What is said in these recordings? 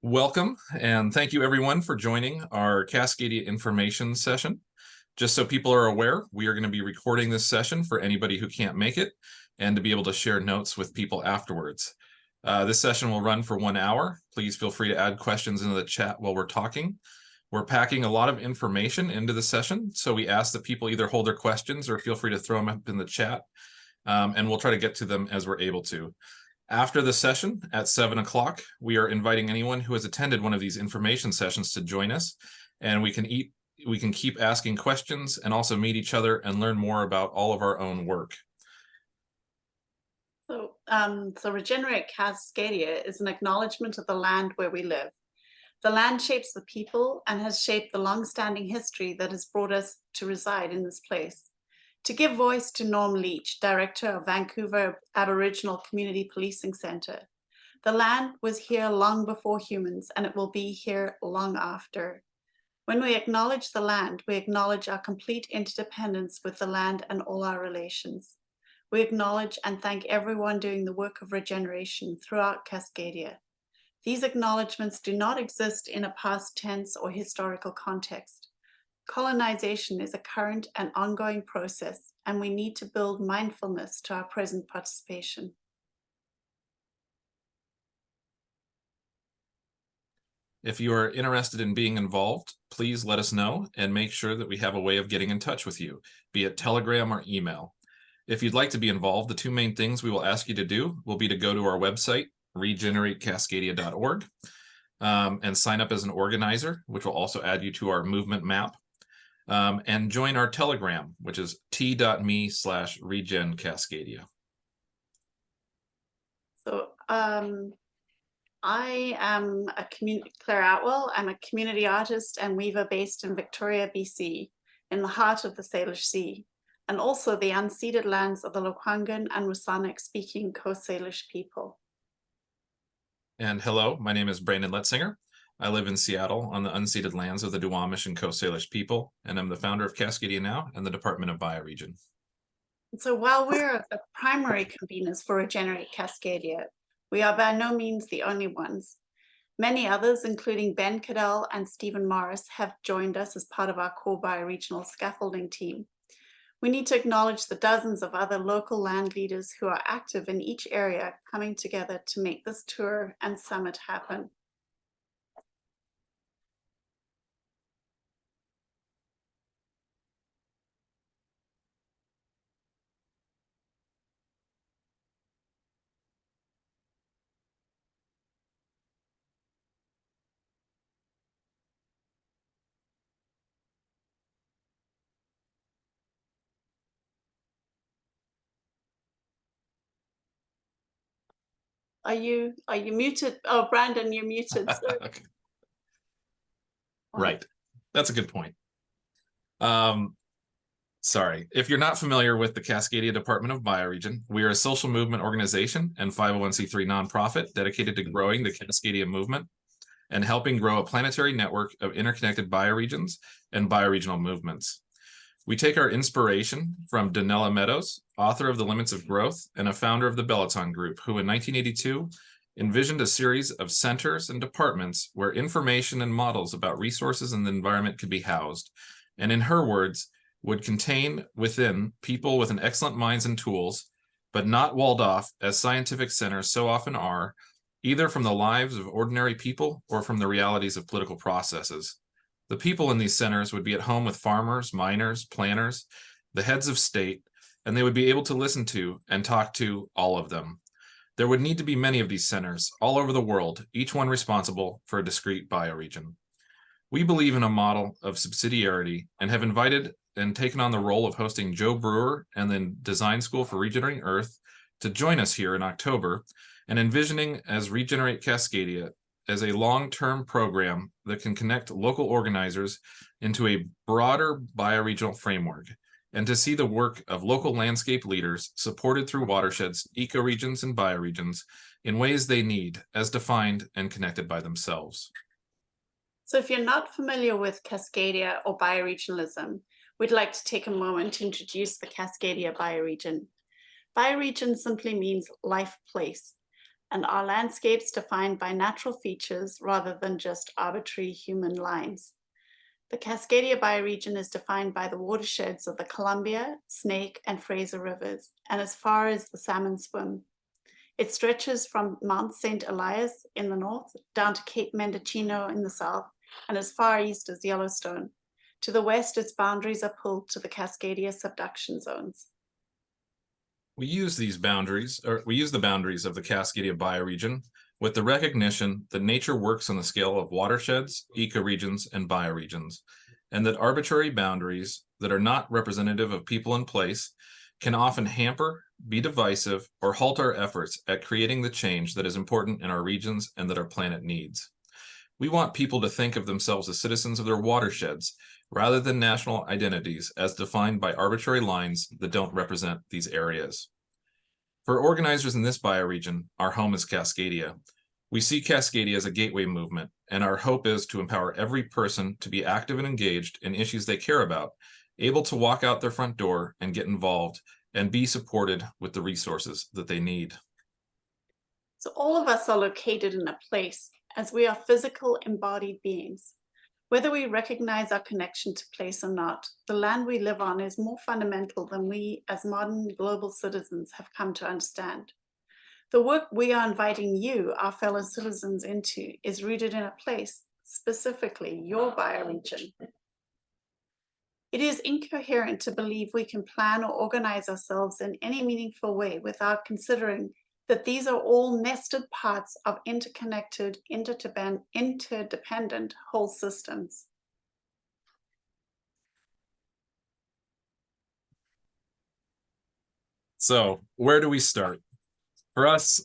Welcome, and thank you everyone for joining our Cascadia information session. Just so people are aware, we are going to be recording this session for anybody who can't make it and to be able to share notes with people afterwards. This session will run for 1 hour. Please feel free to add questions into the chat while we're talking. We're packing a lot of information into the session, so we ask that people either hold their questions or feel free to throw them up in the chat, and we'll try to get to them as we're able to. After the session at 7 o'clock, we are inviting anyone who has attended one of these information sessions to join us, and we can keep asking questions and also meet each other and learn more about all of our own work. So Regenerate Cascadia is an acknowledgement of the land where we live. The land shapes the people and has shaped the long-standing history that has brought us to reside in this place. To give voice to Norm Leach, Director of Vancouver Aboriginal Community Policing Centre, the land was here long before humans and it will be here long after. When we acknowledge the land, we acknowledge our complete interdependence with the land and all our relations. We acknowledge and thank everyone doing the work of regeneration throughout Cascadia. These acknowledgements do not exist in a past tense or historical context. Colonization is a current and ongoing process, and we need to build mindfulness to our present participation. If you are interested in being involved, please let us know and make sure that we have a way of getting in touch with you, be it Telegram or email. If you'd like to be involved, the two main things we will ask you to do will be to go to our website, regeneratecascadia.org, and sign up as an organizer, which will also add you to our movement map. And join our Telegram, which is t.me/regencascadia. So I am Claire Atwell. I'm a community artist and weaver based in Victoria, BC, in the heart of the Salish Sea, and also the unceded lands of the Lekwungen and Rusanic-speaking Coast Salish people. And hello, my name is Brandon Letzinger. I live in Seattle on the unceded lands of the Duwamish and Coast Salish people, and I'm the founder of Cascadia Now and the Department of Bioregion. So while we're the primary conveners for Regenerate Cascadia, we are by no means the only ones. Many others, including Ben Cadell and Stephen Morris, have joined us as part of our core bioregional scaffolding team. We need to acknowledge the dozens of other local land leaders who are active in each area coming together to make this tour and summit happen. Are you muted? Oh, Brandon, you're muted. Okay. Right. That's a good point. Sorry. If you're not familiar with the Cascadia Department of Bioregion, we are a social movement organization and 501c3 nonprofit dedicated to growing the Cascadia movement and helping grow a planetary network of interconnected bioregions and bioregional movements. We take our inspiration from Donella Meadows, author of The Limits of Growth and a founder of the Bellaton Group, who in 1982 envisioned a series of centers and departments where information and models about resources and the environment could be housed, and in her words, would contain within people with an excellent minds and tools, but not walled off as scientific centers so often are, either from the lives of ordinary people or from the realities of political processes. The people in these centers would be at home with farmers, miners, planners, the heads of state, and they would be able to listen to and talk to all of them. There would need to be many of these centers all over the world, each one responsible for a discrete bioregion. We believe in a model of subsidiarity and have invited and taken on the role of hosting Joe Brewer and the Design School for Regenerating Earth to join us here in October and envisioning as Regenerate Cascadia as a long-term program that can connect local organizers into a broader bioregional framework and to see the work of local landscape leaders supported through watersheds, ecoregions, and bioregions in ways they need as defined and connected by themselves. So if you're not familiar with Cascadia or bioregionalism, we'd like to take a moment to introduce the Cascadia bioregion. Bioregion simply means life place. and are landscapes defined by natural features rather than just arbitrary human lines. The Cascadia bioregion is defined by the watersheds of the Columbia, Snake, and Fraser rivers, and as far as the salmon swim. It stretches from Mount St. Elias in the north down to Cape Mendocino in the south, and as far east as Yellowstone. To the west, its boundaries are pulled to the Cascadia subduction zones. We use the boundaries of the Cascadia bioregion with the recognition that nature works on the scale of watersheds, ecoregions, and bioregions, and that arbitrary boundaries that are not representative of people and place can often hamper, be divisive, or halt our efforts at creating the change that is important in our regions and that our planet needs. We want people to think of themselves as citizens of their watersheds rather than national identities as defined by arbitrary lines that don't represent these areas. For organizers in this bioregion, our home is Cascadia. We see Cascadia as a gateway movement, and our hope is to empower every person to be active and engaged in issues they care about, able to walk out their front door and get involved and be supported with the resources that they need. So all of us are located in a place as we are physical embodied beings. Whether we recognize our connection to place or not, the land we live on is more fundamental than we as modern global citizens have come to understand. The work we are inviting you, our fellow citizens, into is rooted in a place, specifically your bioregion. It is incoherent to believe we can plan or organize ourselves in any meaningful way without considering that these are all nested parts of interconnected, interdependent whole systems. So, where do we start? For us,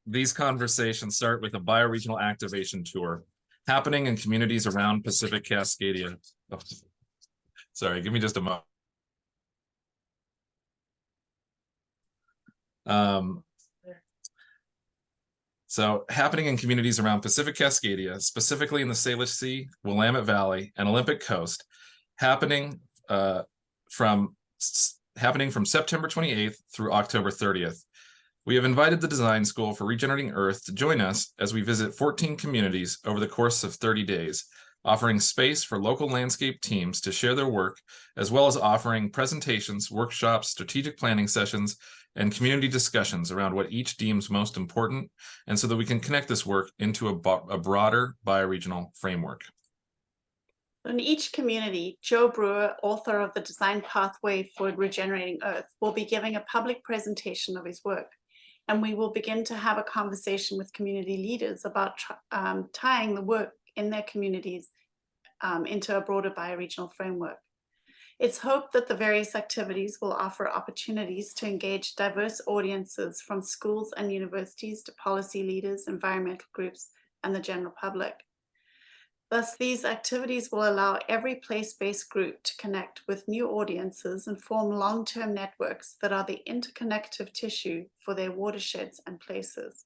these conversations start with a bioregional activation tour happening in communities around Pacific Cascadia. Oh, sorry, give me just a moment. So happening in communities around Pacific Cascadia, specifically in the Salish Sea, Willamette Valley, and Olympic Coast, happening from September 28th through October 30th. We have invited the Design School for Regenerating Earth to join us as we visit 14 communities over the course of 30 days, offering space for local landscape teams to share their work, as well as offering presentations, workshops, strategic planning sessions, and community discussions around what each deems most important, and so that we can connect this work into a broader bioregional framework. In each community, Joe Brewer, author of The Design Pathway for Regenerating Earth, will be giving a public presentation of his work. And we will begin to have a conversation with community leaders about tying the work in their communities into a broader bioregional framework. It's hoped that the various activities will offer opportunities to engage diverse audiences from schools and universities to policy leaders, environmental groups, and the general public. Thus, these activities will allow every place-based group to connect with new audiences and form long-term networks that are the interconnective tissue for their watersheds and places.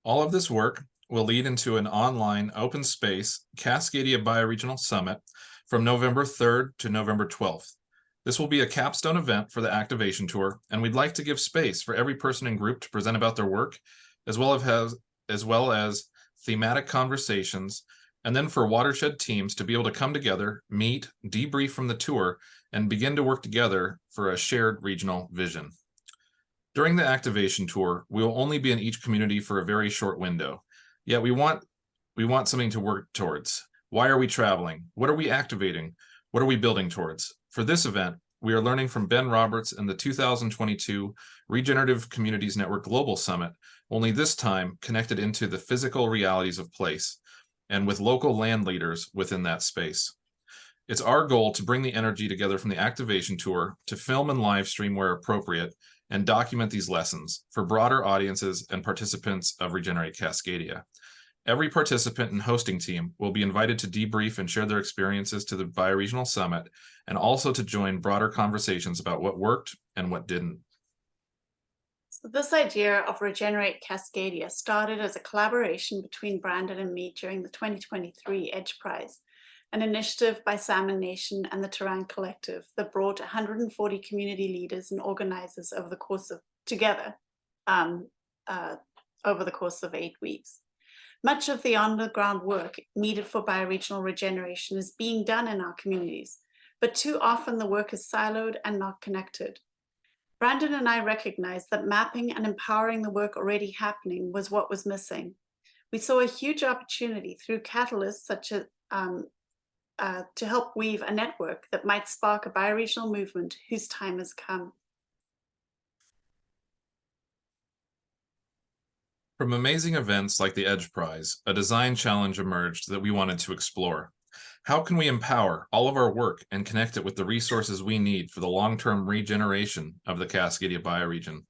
All of this work will lead into an online open space Cascadia Bioregional Summit from November 3rd to November 12th. This will be a capstone event for the activation tour, and we'd like to give space for every person and group to present about their work, as well as thematic conversations, and then for watershed teams to be able to come together, meet, debrief from the tour, and begin to work together for a shared regional vision. During the activation tour, we will only be in each community for a very short window. Yet we want something to work towards. Why are we traveling? What are we activating? What are we building towards? For this event, we are learning from Ben Roberts and the 2022 Regenerative Communities Network Global Summit, only this time connected into the physical realities of place and with local land leaders within that space. It's our goal to bring the energy together from the activation tour to film and live stream where appropriate and document these lessons for broader audiences and participants of Regenerate Cascadia. Every participant and hosting team will be invited to debrief and share their experiences to the Bioregional Summit, and also to join broader conversations about what worked and what didn't. So this idea of Regenerate Cascadia started as a collaboration between Brandon and me during the 2023 Edge Prize, an initiative by Salmon Nation and the Terrain Collective that brought 140 community leaders and organizers over the course of together over the course of 8 weeks. Much of the on-the-ground work needed for bioregional regeneration is being done in our communities, but too often the work is siloed and not connected. Brandon and I recognized that mapping and empowering the work already happening was what was missing. We saw a huge opportunity through catalysts such as to help weave a network that might spark a bioregional movement whose time has come. From amazing events like the Edge Prize, a design challenge emerged that we wanted to explore. How can we empower all of our work and connect it with the resources we need for the long-term regeneration of the Cascadia bioregion?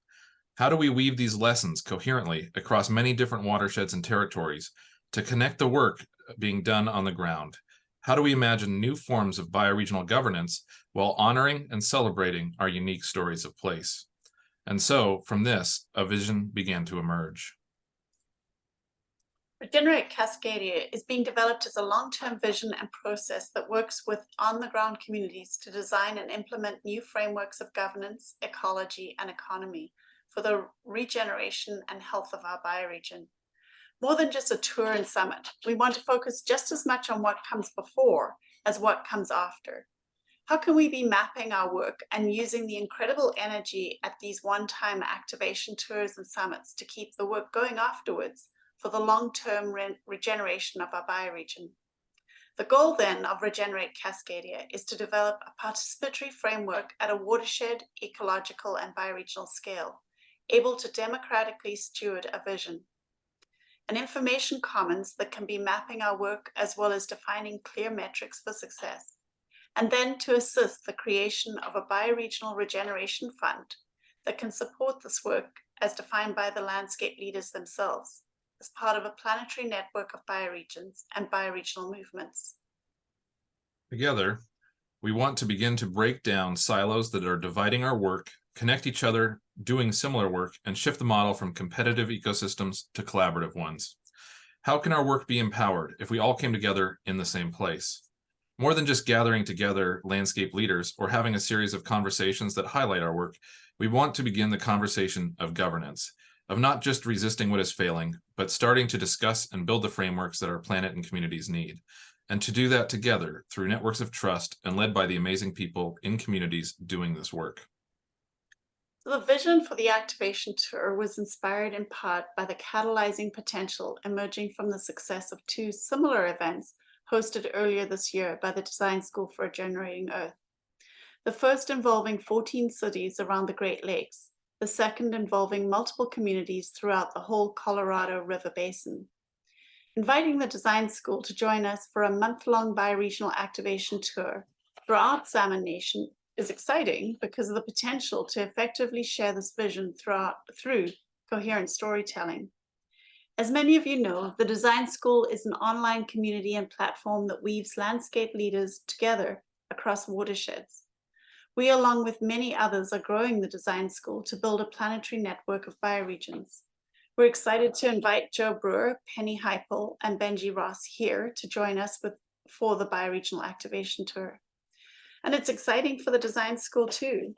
How do we weave these lessons coherently across many different watersheds and territories to connect the work being done on the ground? How do we imagine new forms of bioregional governance while honoring and celebrating our unique stories of place? And so, from this, a vision began to emerge. Regenerate Cascadia is being developed as a long-term vision and process that works with on-the-ground communities to design and implement new frameworks of governance, ecology, and economy for the regeneration and health of our bioregion. More than just a tour and summit, we want to focus just as much on what comes before as what comes after. How can we be mapping our work and using the incredible energy at these one-time activation tours and summits to keep the work going afterwards for the long-term regeneration of our bioregion? The goal then of Regenerate Cascadia is to develop a participatory framework at a watershed, ecological, and bioregional scale, able to democratically steward a vision. An information commons that can be mapping our work as well as defining clear metrics for success. And then to assist the creation of a bioregional regeneration fund that can support this work as defined by the landscape leaders themselves, as part of a planetary network of bioregions and bioregional movements. Together, we want to begin to break down silos that are dividing our work, connect each other doing similar work, and shift the model from competitive ecosystems to collaborative ones. How can our work be empowered if we all came together in the same place? More than just gathering together landscape leaders or having a series of conversations that highlight our work, we want to begin the conversation of governance, of not just resisting what is failing, but starting to discuss and build the frameworks that our planet and communities need. And to do that together through networks of trust and led by the amazing people in communities doing this work. So the vision for the activation tour was inspired in part by the catalyzing potential emerging from the success of 2 similar events hosted earlier this year by the Design School for Regenerating Earth. The first involving 14 cities around the Great Lakes, the second involving multiple communities throughout the whole Colorado River Basin. Inviting the Design School to join us for a month-long bioregional activation tour throughout Salmon Nation is exciting because of the potential to effectively share this vision through coherent storytelling. As many of you know, the Design School is an online community and platform that weaves landscape leaders together across watersheds. We, along with many others, are growing the Design School to build a planetary network of bioregions. We're excited to invite Joe Brewer, Penny Heipel, and Benji Ross here to join us for the Bioregional Activation Tour. And it's exciting for the Design School too.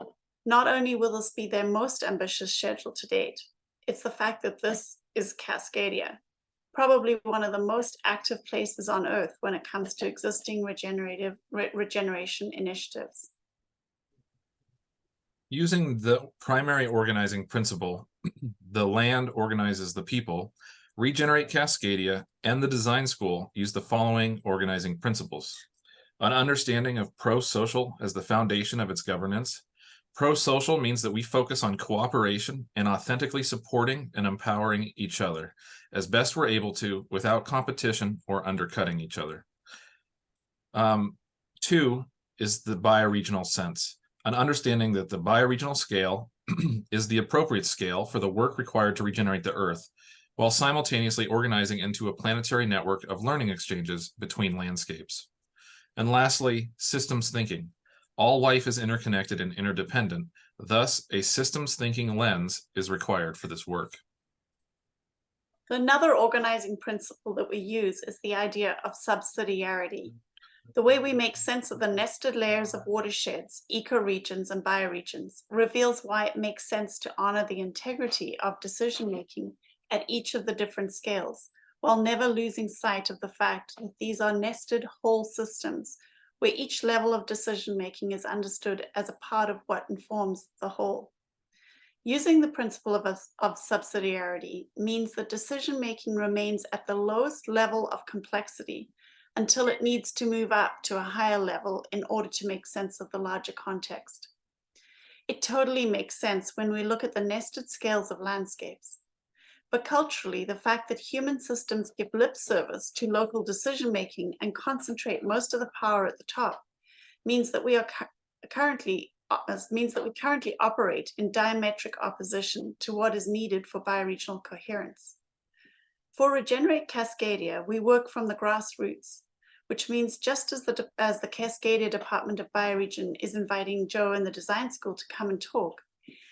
Not only will this be their most ambitious schedule to date, it's the fact that this is Cascadia, probably one of the most active places on Earth when it comes to existing regeneration initiatives. Using the primary organizing principle, the land organizes the people, Regenerate Cascadia and the Design School use the following organizing principles. An understanding of pro-social as the foundation of its governance. Pro-social means that we focus on cooperation and authentically supporting and empowering each other as best we're able to without competition or undercutting each other. 2 is the bioregional sense, an understanding that the bioregional scale is the appropriate scale for the work required to regenerate the Earth, while simultaneously organizing into a planetary network of learning exchanges between landscapes. And lastly, systems thinking. All life is interconnected and interdependent. Thus, a systems thinking lens is required for this work. Another organizing principle that we use is the idea of subsidiarity. The way we make sense of the nested layers of watersheds, ecoregions, and bioregions reveals why it makes sense to honor the integrity of decision-making at each of the different scales, while never losing sight of the fact that these are nested whole systems, where each level of decision-making is understood as a part of what informs the whole. Using the principle of subsidiarity means that decision-making remains at the lowest level of complexity until it needs to move up to a higher level in order to make sense of the larger context. It totally makes sense when we look at the nested scales of landscapes. But culturally, the fact that human systems give lip service to local decision-making and concentrate most of the power at the top means that we currently operate in diametric opposition to what is needed for bioregional coherence. For Regenerate Cascadia, we work from the grassroots, which means just as the Cascadia Department of Bioregion is inviting Joe and the design school to come and talk,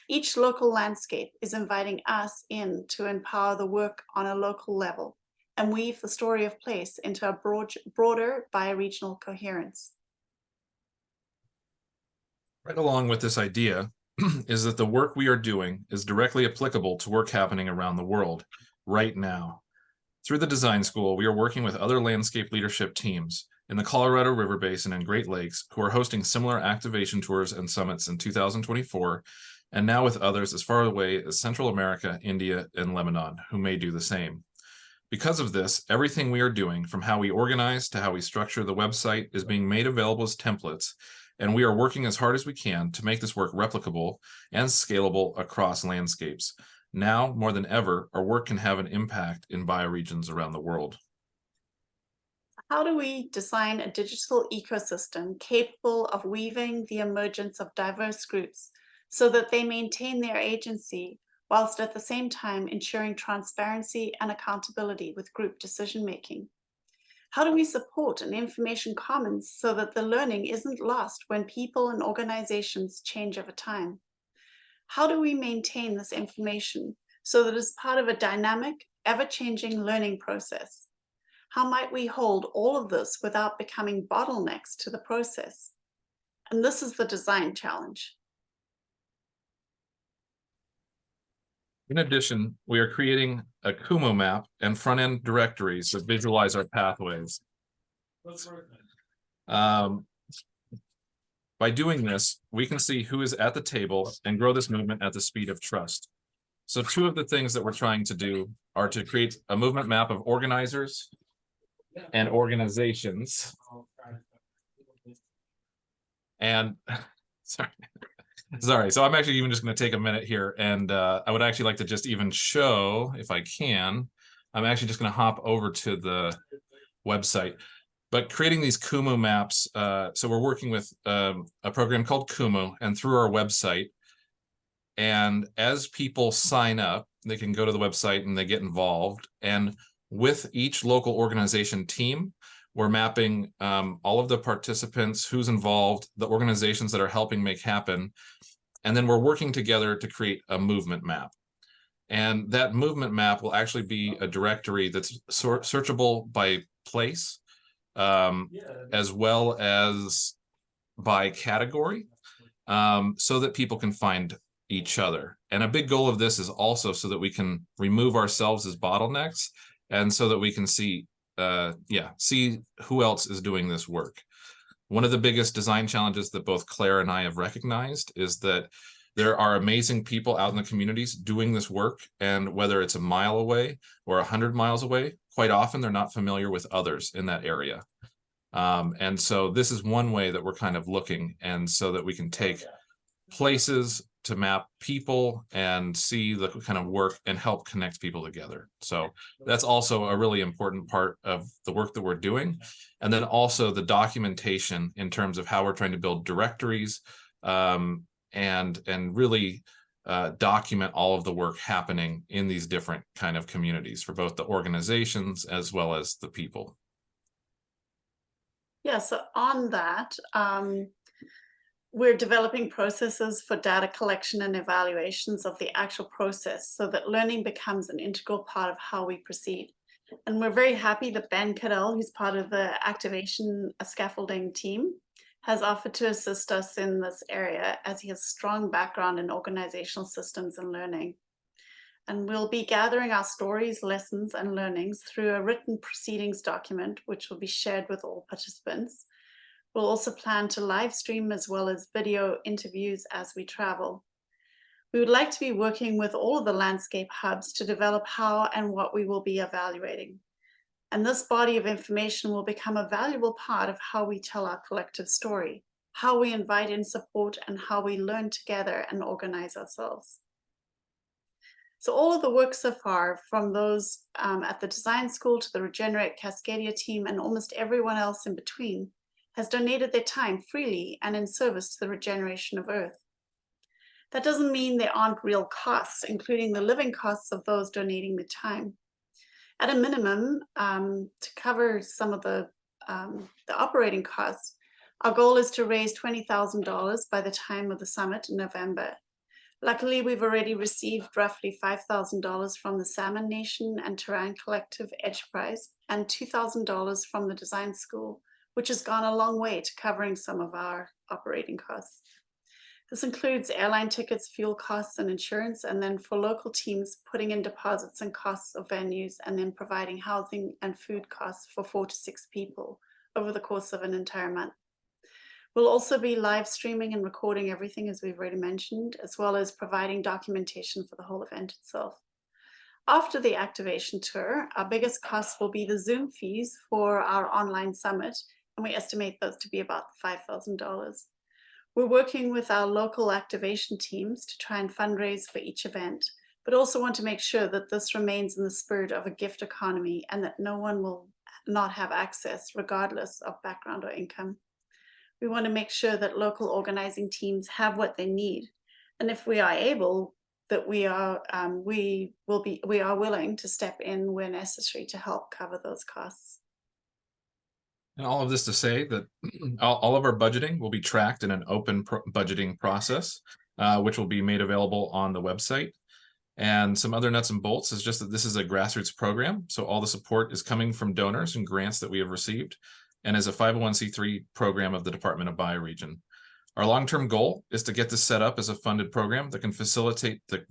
each local landscape is inviting us in to empower the work on a local level and weave the story of place into a broader bioregional coherence. Right along with this idea is that the work we are doing is directly applicable to work happening around the world right now. Through the design school, we are working with other landscape leadership teams in the Colorado River Basin and Great Lakes who are hosting similar activation tours and summits in 2024, and now with others as far away as Central America, India, and Lebanon who may do the same. Because of this, everything we are doing, from how we organize to how we structure the website, is being made available as templates, and we are working as hard as we can to make this work replicable and scalable across landscapes. Now, more than ever, our work can have an impact in bioregions around the world. How do we design a digital ecosystem capable of weaving the emergence of diverse groups so that they maintain their agency, whilst at the same time ensuring transparency and accountability with group decision-making? How do we support an information commons so that the learning isn't lost when people and organizations change over time? How do we maintain this information so that it's part of a dynamic, ever-changing learning process? How might we hold all of this without becoming bottlenecks to the process? And this is the design challenge. In addition, we are creating a Kumo map and front-end directories that visualize our pathways. By doing this, we can see who is at the table and grow this movement at the speed of trust. So two of the things that we're trying to do are to create a movement map of organizers and organizations. And sorry, so I'm actually even just going to take a minute here, and I would actually like to just even show, if I can, I'm actually just going to hop over to the website. But creating these Kumu maps, so we're working with a program called Kumu, and through our website, and as people sign up, they can go to the website and they get involved. And with each local organization team, we're mapping all of the participants, who's involved, the organizations that are helping make happen. And then we're working together to create a movement map. And that movement map will actually be a directory that's searchable by place, as well as by category, so that people can find each other. And a big goal of this is also so that we can remove ourselves as bottlenecks, and so that we can see who else is doing this work. One of the biggest design challenges that both Claire and I have recognized is that there are amazing people out in the communities doing this work, and whether it's a mile away or 100 miles away, quite often they're not familiar with others in that area. And so this is one way that we're kind of looking, and so that we can take places to map people and see the kind of work and help connect people together. So that's also a really important part of the work that we're doing. And then also the documentation in terms of how we're trying to build directories, and really document all of the work happening in these different kind of communities for both the organizations as well as the people. Yeah, so on that, we're developing processes for data collection and evaluations of the actual process so that learning becomes an integral part of how we proceed. And we're very happy that Ben Cadell, who's part of the activation scaffolding team, has offered to assist us in this area as he has strong background in organizational systems and learning. And we'll be gathering our stories, lessons, and learnings through a written proceedings document, which will be shared with all participants. We'll also plan to live stream as well as video interviews as we travel. We would like to be working with all of the landscape hubs to develop how and what we will be evaluating. And this body of information will become a valuable part of how we tell our collective story, how we invite in support, and how we learn together and organize ourselves. So all of the work so far, from those at the design school to the Regenerate Cascadia team and almost everyone else in between, has donated their time freely and in service to the regeneration of Earth. That doesn't mean there aren't real costs, including the living costs of those donating the time. At a minimum, to cover some of the operating costs, our goal is to raise $20,000 by the time of the summit in November. Luckily, we've already received roughly $5,000 from the Salmon Nation and Terrain Collective Edge Prize and $2,000 from the design school, which has gone a long way to covering some of our operating costs. This includes airline tickets, fuel costs, and insurance, and then for local teams, putting in deposits and costs of venues, and then providing housing and food costs for 4 to 6 people over the course of an entire month. We'll also be live streaming and recording everything, as we've already mentioned, as well as providing documentation for the whole event itself. After the activation tour, our biggest cost will be the Zoom fees for our online summit, and we estimate those to be about $5,000. We're working with our local activation teams to try and fundraise for each event, but also want to make sure that this remains in the spirit of a gift economy and that no one will not have access regardless of background or income. We want to make sure that local organizing teams have what they need. And if we are able, that we are willing to step in where necessary to help cover those costs. And all of this to say that all of our budgeting will be tracked in an open budgeting process, which will be made available on the website. And some other nuts and bolts is just that this is a grassroots program. So all the support is coming from donors and grants that we have received, and is a 501c3 program of the Department of Bioregion. Our long-term goal is to get this set up as a funded program that can facilitate the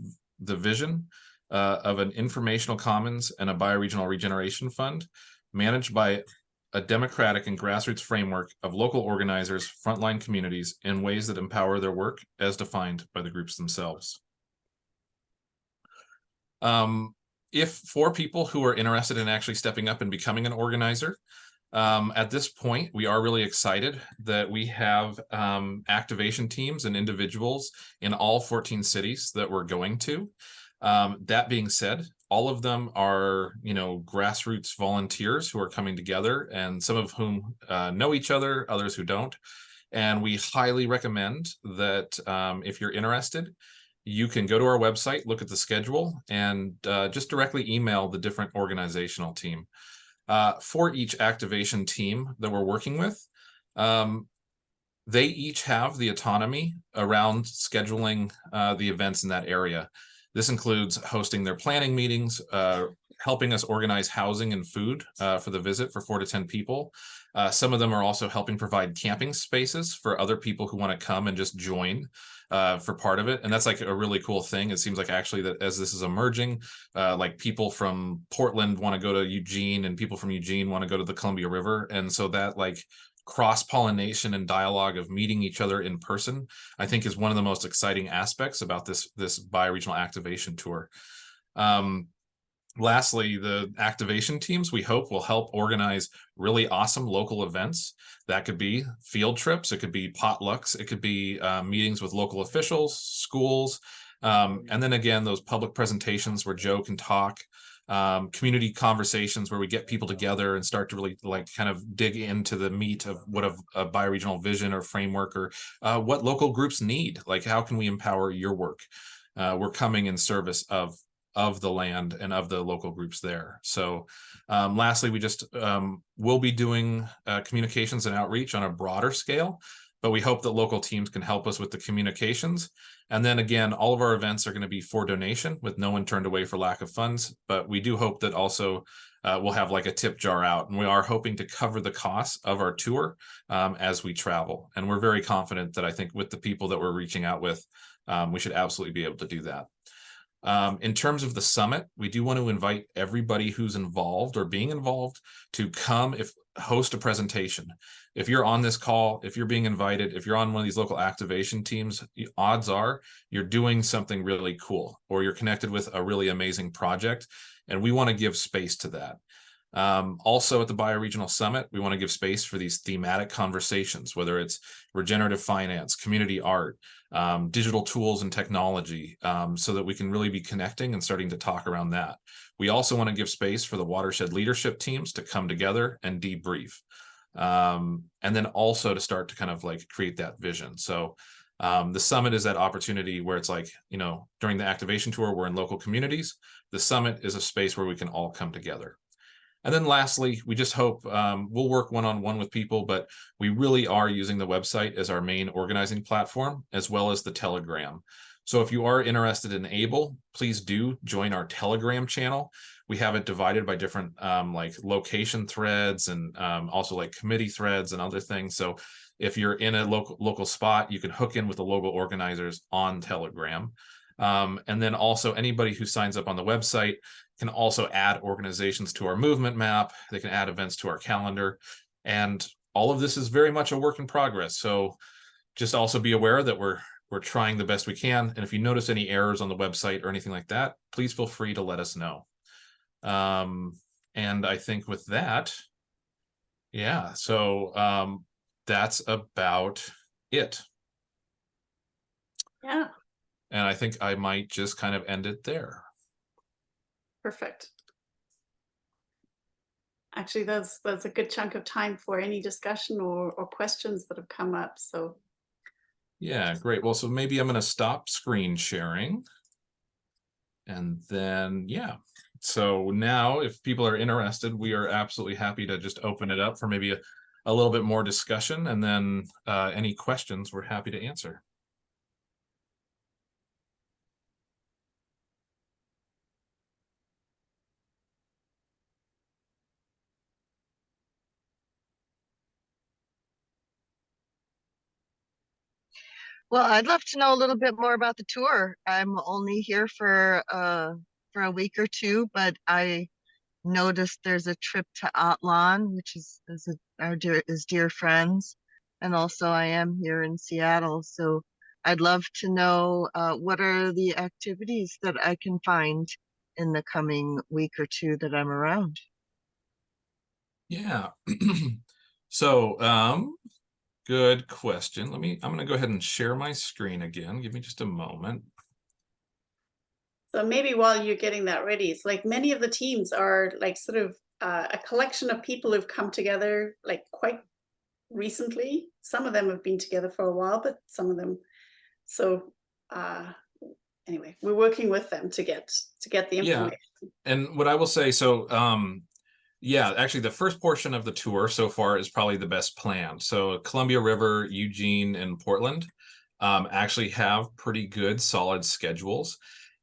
vision of an informational commons and a bioregional regeneration fund managed by a democratic and grassroots framework of local organizers, frontline communities in ways that empower their work as defined by the groups themselves. If for people who are interested in actually stepping up and becoming an organizer, at this point, we are really excited that we have activation teams and individuals in all 14 cities that we're going to. That being said, all of them are, grassroots volunteers who are coming together, and some of whom know each other, others who don't. And we highly recommend that if you're interested, you can go to our website, look at the schedule, and just directly email the different organizational team. For each activation team that we're working with, they each have the autonomy around scheduling the events in that area. This includes hosting their planning meetings, helping us organize housing and food for the visit for 4 to 10 people. Some of them are also helping provide camping spaces for other people who want to come and just join for part of it. And that's like a really cool thing. It seems like actually that as this is emerging, like people from Portland want to go to Eugene and people from Eugene want to go to the Columbia River. And so that like cross-pollination and dialogue of meeting each other in person, I think is one of the most exciting aspects about this bioregional activation tour. Lastly, the activation teams, we hope, will help organize really awesome local events. That could be field trips, it could be potlucks, it could be meetings with local officials, schools, and then again, those public presentations where Joe can talk, community conversations where we get people together and start to really like kind of dig into the meat of what a bioregional vision or framework or what local groups need. Like, how can we empower your work? We're coming in service of the land and of the local groups there. So lastly, we just will be doing communications and outreach on a broader scale, but we hope that local teams can help us with the communications. And then again, all of our events are going to be for donation with no one turned away for lack of funds. But we do hope that also we'll have like a tip jar out, and we are hoping to cover the costs of our tour as we travel. And we're very confident that I think with the people that we're reaching out with, we should absolutely be able to do that. In terms of the summit, we do want to invite everybody who's involved or being involved to come host a presentation. If you're on this call, if you're being invited, if you're on one of these local activation teams, odds are you're doing something really cool, or you're connected with a really amazing project, and we want to give space to that. Also at the Bioregional Summit, we want to give space for these thematic conversations, whether it's regenerative finance, community art, digital tools and technology, so that we can really be connecting and starting to talk around that. We also want to give space for the watershed leadership teams to come together and debrief. And then also to start to kind of like create that vision. So the summit is that opportunity where it's like, you know, during the activation tour, we're in local communities. The summit is a space where we can all come together. And then lastly, we just hope we'll work one-on-one with people, but we really are using the website as our main organizing platform, as well as the Telegram. So if you are interested and able, please do join our Telegram channel. We have it divided by different like location threads, and also like committee threads and other things. So if you're in a local spot, you can hook in with the local organizers on Telegram. And then also anybody who signs up on the website can also add organizations to our movement map. They can add events to our calendar. And all of this is very much a work in progress. So just also be aware that we're trying the best we can. And if you notice any errors on the website or anything like that, please feel free to let us know. And I think with that, yeah, so that's about it. Yeah. And I think I might just kind of end it there. Perfect. Actually, that's a good chunk of time for any discussion or questions that have come up. So yeah, great. Well, so maybe I'm going to stop screen sharing. And then, yeah. So now if people are interested, we are absolutely happy to just open it up for maybe a little bit more discussion. And then any questions, we're happy to answer. Well, I'd love to know a little bit more about the tour. I'm only here for a week or two, but I noticed there's a trip to Atlan, which is dear friends, and also I am here in Seattle, so I'd love to know what are the activities that I can find in the coming week or two that I'm around. Yeah. So good question. I'm going to go ahead and share my screen again. Give me just a moment. So maybe while you're getting that ready, it's like many of the teams are like sort of a collection of people who've come together like quite recently. Some of them have been together for a while, but some of them. So anyway, we're working with them to get the information. Yeah. And what I will say, so yeah, actually the first portion of the tour so far is probably the best planned. So Columbia River, Eugene, and Portland actually have pretty good solid schedules.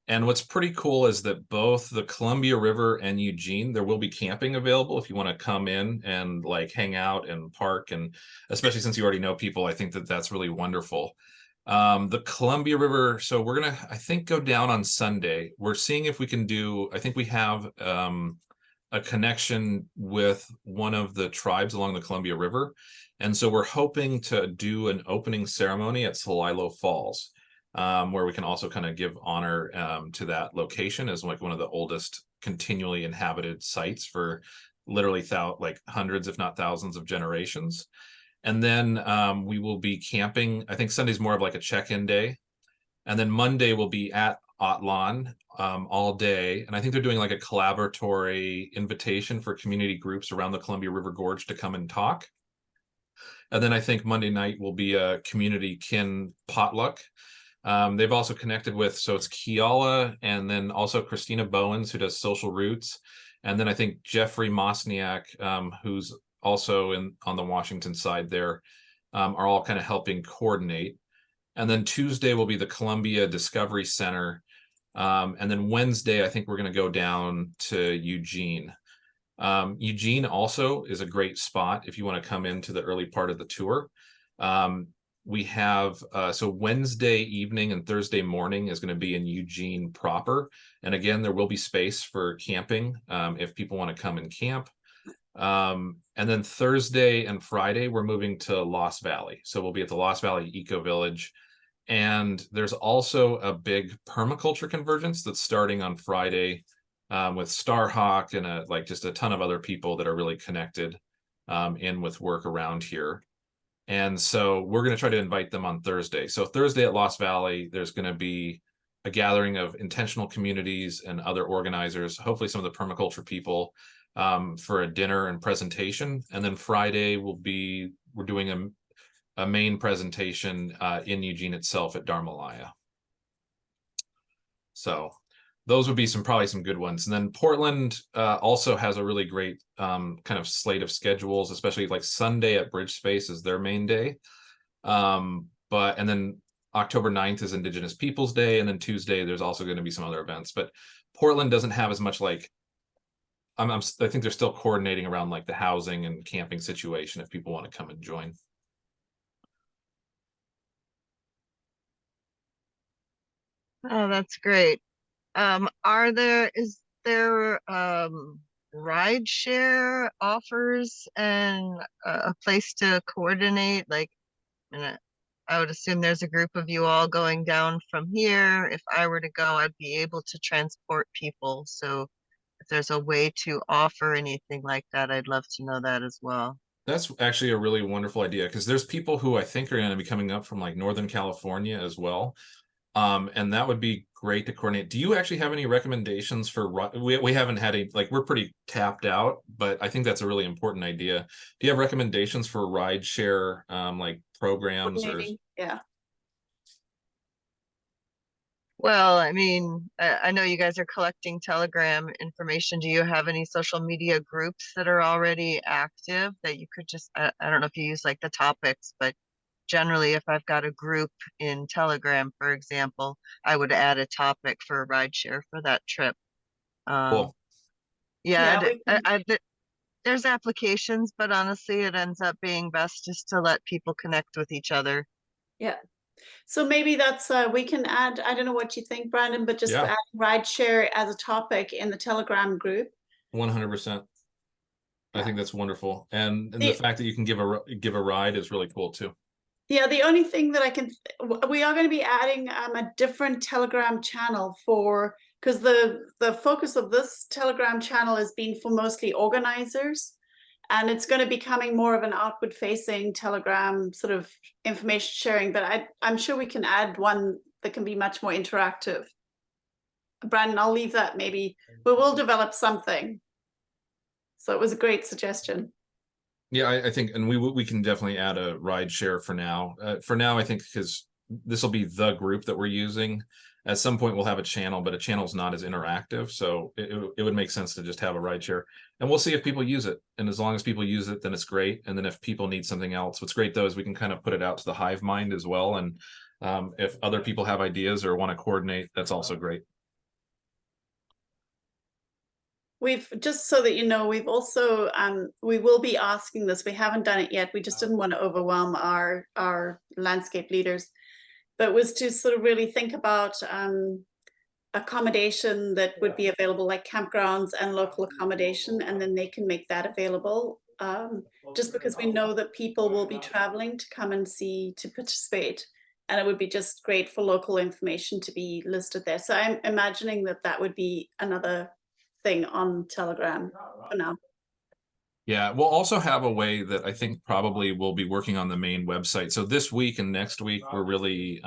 And what's pretty cool is that both the Columbia River and Eugene, there will be camping available if you want to come in and like hang out and park. And especially since you already know people, I think that that's really wonderful. The Columbia River, so we're going to, I think, go down on Sunday. We're seeing if we can do, I think we have a connection with one of the tribes along the Columbia River. And so we're hoping to do an opening ceremony at Celilo Falls, where we can also kind of give honor to that location as like one of the oldest continually inhabited sites for literally like hundreds, if not thousands of generations. And then we will be camping. I think Sunday's more of like a check-in day. And then Monday will be at Atlan all day. And I think they're doing like a collaboratory invitation for community groups around the Columbia River Gorge to come and talk. And then I think Monday night will be a community kin potluck. They've also connected with, so it's Kiala and then also Christina Bowens, who does Social Roots. And then I think Jeffrey Mosniak, who's also on the Washington side there, are all kind of helping coordinate. And then Tuesday will be the Columbia Discovery Center. And then Wednesday, I think we're going to go down to Eugene. Eugene also is a great spot if you want to come into the early part of the tour. We have so Wednesday evening and Thursday morning is going to be in Eugene proper. And again, there will be space for camping if people want to come and camp. And then Thursday and Friday, we're moving to Lost Valley. So we'll be at the Lost Valley Eco Village. And there's also a big permaculture convergence that's starting on Friday with Starhawk and just a ton of other people that are really connected in with work around here. And so we're going to try to invite them on Thursday. So Thursday at Lost Valley, there's going to be a gathering of intentional communities and other organizers, hopefully some of the permaculture people, for a dinner and presentation. And then Friday we're doing a main presentation in Eugene itself at Dharmalaya. So those would be probably some good ones. And then Portland also has a really great kind of slate of schedules, especially like Sunday at Bridge Space is their main day. And then October 9th is Indigenous Peoples Day. And then Tuesday, there's also going to be some other events. But Portland doesn't have as much like, I think they're still coordinating around like the housing and camping situation if people want to come and join. Oh, that's great. Is there ride share offers and a place to coordinate? Like, I would assume there's a group of you all going down from here. If I were to go, I'd be able to transport people. So if there's a way to offer anything like that, I'd love to know that as well. That's actually a really wonderful idea because there's people who I think are going to be coming up from like Northern California as well. And that would be great to coordinate. Do you actually have any recommendations for we haven't had we're pretty tapped out, but I think that's a really important idea. Do you have recommendations for ride share like programs or Yeah. Well, I mean, I know you guys are collecting Telegram information. Do you have any social media groups that are already active that you could just, I don't know if you use like the topics, but generally if I've got a group in Telegram, for example, I would add a topic for a rideshare for that trip. cool? Yeah, Yeah, we can, there's applications, but honestly, it ends up being best just to let people connect with each other. yeah. So maybe that's we can add, I don't know what you think, Brandon, but just Yeah, add rideshare as a topic in the Telegram group. 100%. I Yeah. think that's wonderful, and the The, fact that you can give a ride is really cool too. yeah, the only thing that we are going to be adding a different Telegram channel for, because the focus of this Telegram channel has been for mostly organizers, and it's going to be becoming more of an outward facing Telegram sort of information sharing, but I'm sure we can add one that can be much more interactive. Brandon, I'll leave that, maybe we will develop something. So it was a great suggestion. Yeah, I think, and we can definitely add a ride share for now. For now, I think because this will be the group that we're using. At some point, we'll have a channel, but a channel is not as interactive, so it would make sense to just have a ride share, and we'll see if people use it. And as long as people use it, then it's great. And then if people need something else, what's great though is we can kind of put it out to the hive mind as well. And if other people have ideas or want to coordinate, that's also great. We've, just so that you know, we've also we will be asking this. We haven't done it yet. We just didn't want to overwhelm our landscape leaders, but was to sort of really think about accommodation that would be available, like campgrounds and local accommodation, and then they can make that available. Just because we know that people will be traveling to come and see, to participate, and it would be just great for local information to be listed there. So I'm imagining that that would be another thing on Telegram for now. Yeah, we'll also have a way that I think probably we'll be working on the main website. So this week and next week, we're really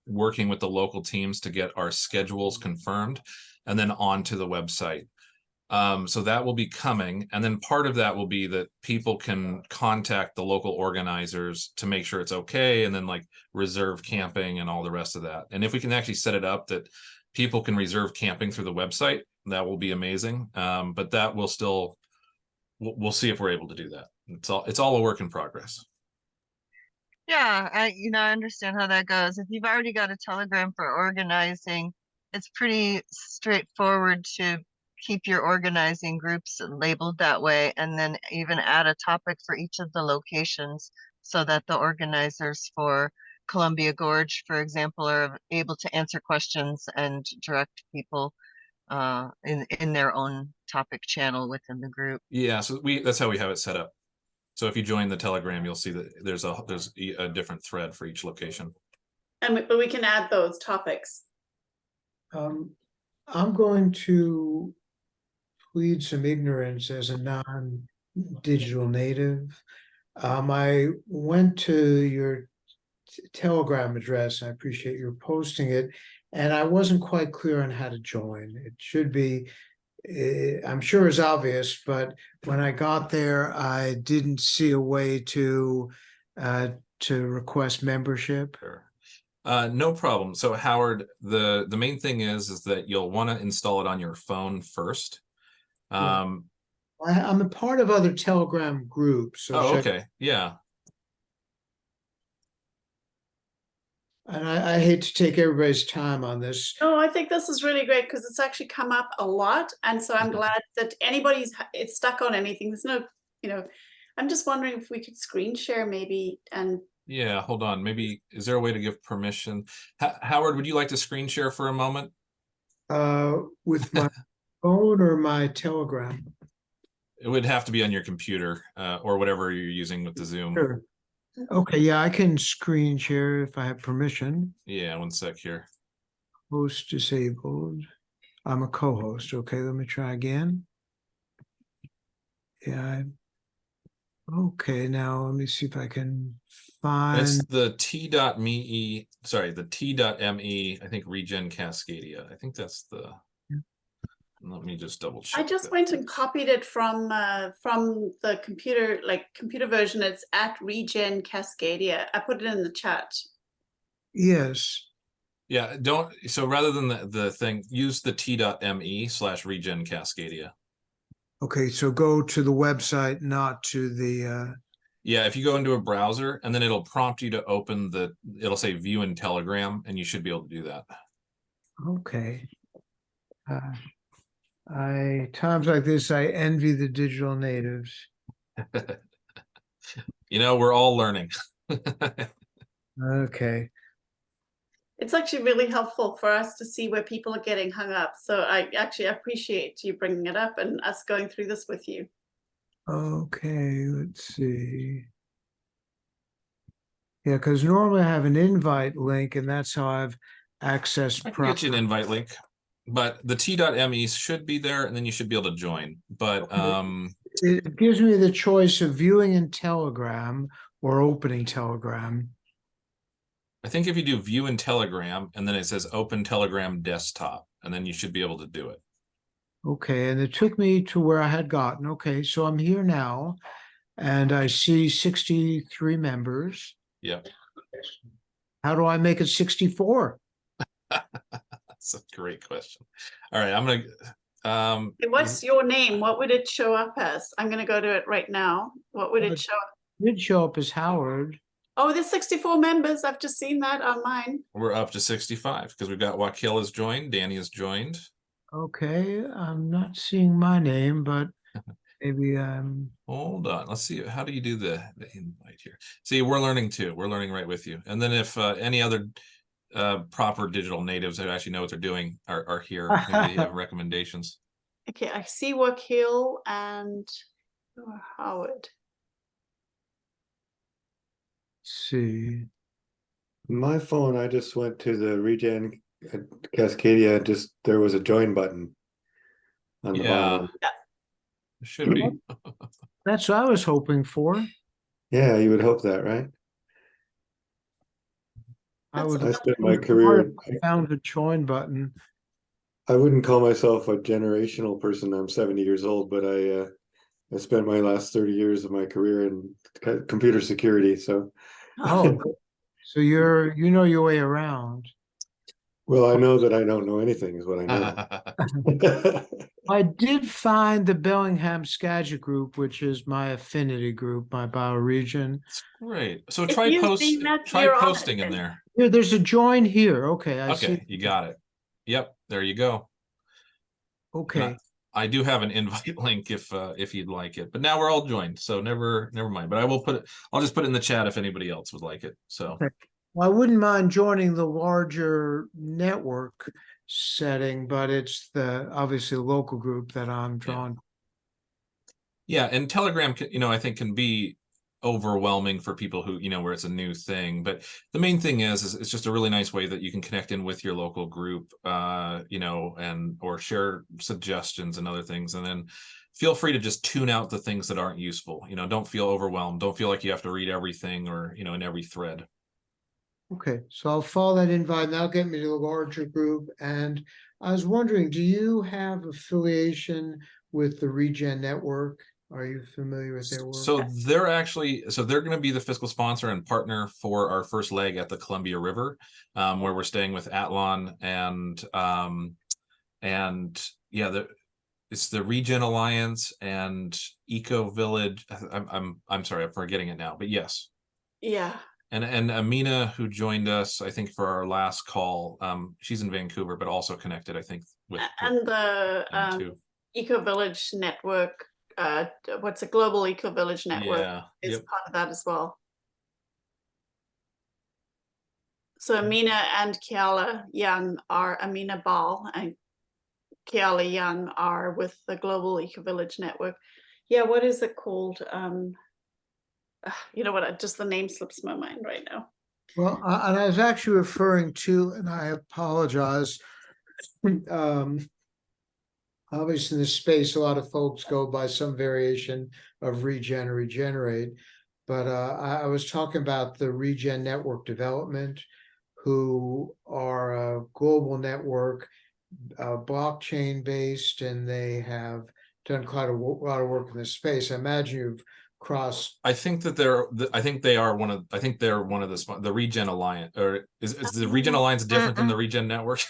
working with the local teams to get our schedules confirmed and then onto the website. So that will be coming. And then part of that will be that people can contact the local organizers to make sure it's okay, and then like reserve camping and all the rest of that. And if we can actually set it up that people can reserve camping through the website, that will be amazing. But that will still, we'll see if we're able to do that. It's all a work in progress. Yeah, I understand how that goes. If you've already got a Telegram for organizing, it's pretty straightforward to keep your organizing groups labeled that way, and then even add a topic for each of the locations so that the organizers for Columbia Gorge, for example, are able to answer questions and direct people in their own topic channel within the group. Yeah, so that's how we have it set up. So if you join the Telegram, you'll see that there's a different thread for each location. But we can add those topics. I'm going to plead some ignorance as a non-digital native. I went to your Telegram address. I appreciate your posting it, and I wasn't quite clear on how to join. It should be, I'm sure it's obvious, but when I got there, I didn't see a way to request membership. Sure. No problem. So Howard, the main thing is that you'll want to install it on your phone first. I'm a part of other Telegram groups. So Oh, okay. Yeah. And I hate to take everybody's time on this. No, I think this is really great because it's actually come up a lot. And so I'm glad that it's stuck on anything. There's no, I'm just wondering if we could screen share maybe. And Yeah, hold on. Maybe, is there a way to give permission? Howard, would you like to screen share for a moment? With my phone or my Telegram? It would have to be on your computer or whatever you're using with the Zoom. Sure. Okay, yeah, I can screen share if I have permission. Yeah, one sec here. Host disabled. I'm a co-host. Okay, let me try again. Yeah. Okay, now let me see if I can find. It's the t.me, sorry, the t.me, I think regen Cascadia. I think that's the. Let me just double check. I just went and copied it from the computer version. It's at Regen Cascadia. I put it in the chat. Yes. Yeah, so rather than the thing, use the t.me/regen Cascadia. Okay, so go to the website, not to the Yeah, if you go into a browser and then it'll prompt you to open it'll say view in Telegram, and you should be able to do that. Okay. Times like this, I envy the digital natives. We're all learning. Okay. It's actually really helpful for us to see where people are getting hung up. So I actually appreciate you bringing it up and us going through this with you. Okay, let's see. Yeah, because normally I have an invite link, and that's how I've accessed. I can get you an invite link, but the t.me should be there, and then you should be able to join. But It gives me the choice of viewing in Telegram or opening Telegram. I think if you do view in Telegram, and then it says open Telegram desktop, and then you should be able to do it. Okay, and it took me to where I had gotten. Okay, so I'm here now, and I see 63 members. Yep. How do I make it 64? That's a great question. All right, I'm gonna What's your name? What would it show up as? I'm going to go to it right now. What would it show up? It did show up as Howard. Oh, there's 64 members. I've just seen that on mine. we're up to 65 because we've got Wakil has joined, Danny has joined. Okay, I'm not seeing my name, but maybe I'm. Hold on, let's see. How do you do the invite here? See, we're learning too. We're learning right with you. And then if any other proper digital natives that actually know what they're doing are here, maybe they have recommendations. Okay, I see Wakil and Howard. See. My phone, I just went to the Regen Cascadia, there was a join button on the bottom. It should be. That's what I was hoping for. Yeah, you would hope that, right? I would. I spent my career. I found the join button. I wouldn't call myself a generational person. I'm 70 years old, but I spent my last 30 years of my career in computer security. So, Oh, so you know your way around. well, I know that I don't know anything, is what I know. I did find the Bellingham Skagit group, which is my affinity group, my bioregion. It's great. So If try you post, see that try here on it, posting in then- there. Here, there's a join here. Okay, I Okay, see. you got it. Yep, there you go. Okay. I do have an invite link if you'd like it, but now we're all joined, so never mind. But I will put it. I'll just put it in the chat if anybody else would like it. So Okay. Well, I wouldn't mind joining the larger network setting, but it's the obviously local group that I'm drawn. yeah, and Telegram, I think can be overwhelming for people who, where it's a new thing. But the main thing is it's just a really nice way that you can connect in with your local group, and or share suggestions and other things. And then feel free to just tune out the things that aren't useful. Don't feel overwhelmed. Don't feel like you have to read everything or, in every thread. Okay, so I'll follow that invite and that'll get me to the larger group. And I was wondering, do you have affiliation with the Regen Network? Are you familiar with their work? So they're going to be the fiscal sponsor and partner for our first leg at the Columbia River, where we're staying with Atlon and yeah, it's the Regen Alliance and Eco Village. I'm sorry, I'm forgetting it now, but yes. Yeah. And Amina, who joined us, I think for our last call, she's in Vancouver, but also connected, I think, with And the too. Eco Village Network, what's a Global Eco Village Network Yeah, is yep. part of that as well. So Amina and Kiala Young are, Amina Ball and Kiala Young are with the Global Eco Village Network. Yeah, what is it called? You know what, just the name slips my mind right now. Well, and I was actually referring to, and I apologize, obviously in this space, a lot of folks go by some variation of regen or regenerate, but I was talking about the Regen Network Development, who are a global network, blockchain based, and they have done quite a lot of work in this space. I imagine you've crossed. I think that they're one of the Regen Alliance, or is the Regen Alliance different than the Regen Network?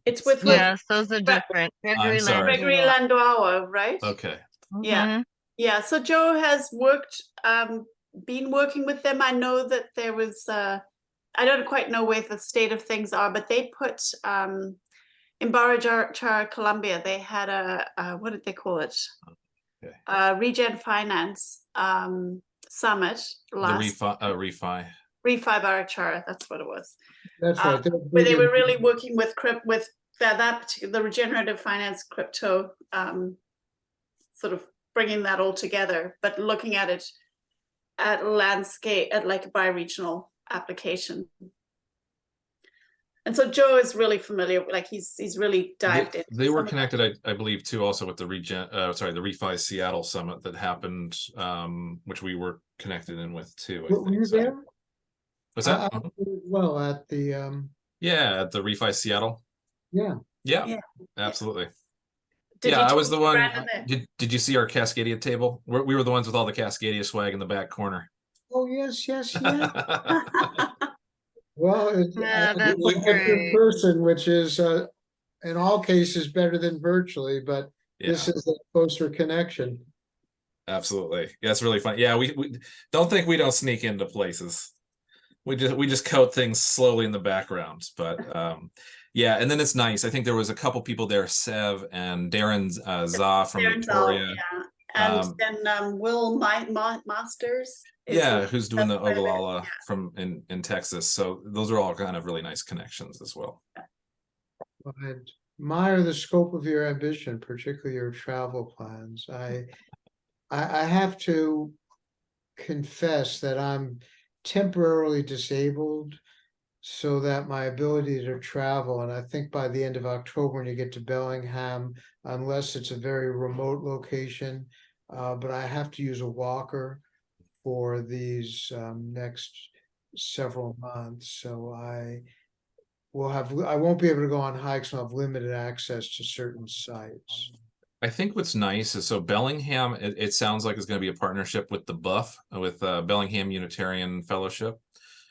It's with Yes, those are different. I'm sorry. Gregory Landoa, right? Okay. Yeah. Yeah, so Joe has been working with them. I know that there was, I don't quite know where the state of things are, but they put, in Barajara, Colombia, they had a what did they call it? Okay. Regen Finance Summit last. The refi. Refi Barajara, that's what it was. That's right. Where they were really working with that particular, the regenerative finance crypto, sort of bringing that all together, but looking at it at landscape, at like a bi-regional application. And so Joe is really familiar, like he's really dived in. They were connected, I believe, too, also with the the Refi Seattle Summit that happened, which we were connected in with too. Were you there? Was that? Well, at the yeah, at the Refi Seattle. Yeah, absolutely. Did I was the one. Did you see our Cascadia table? We were the ones with all the Cascadia swag in the back corner. Oh yes. Well, it's great. in person, which is in all cases better than virtually, but this is a closer connection. Absolutely. Yeah, it's really fun. Yeah, we don't think we don't sneak into places. We just coat things slowly in the background, but yeah, and then it's nice. I think there was a couple people there, Sev and Darren Zah from Victoria. And then Will Masters. Who's doing the Ogallala from in Texas. So those are all kind of really nice connections as well. I admire the scope of your ambition, particularly your travel plans. I have to confess that I'm temporarily disabled, so that my ability to travel, and I think by the end of October when you get to Bellingham, unless it's a very remote location, but I have to use a walker for these next several months. So I won't be able to go on hikes and have limited access to certain sites. I think what's nice is, so Bellingham, it sounds like it's going to be a partnership with the Buff, with Bellingham Unitarian Fellowship.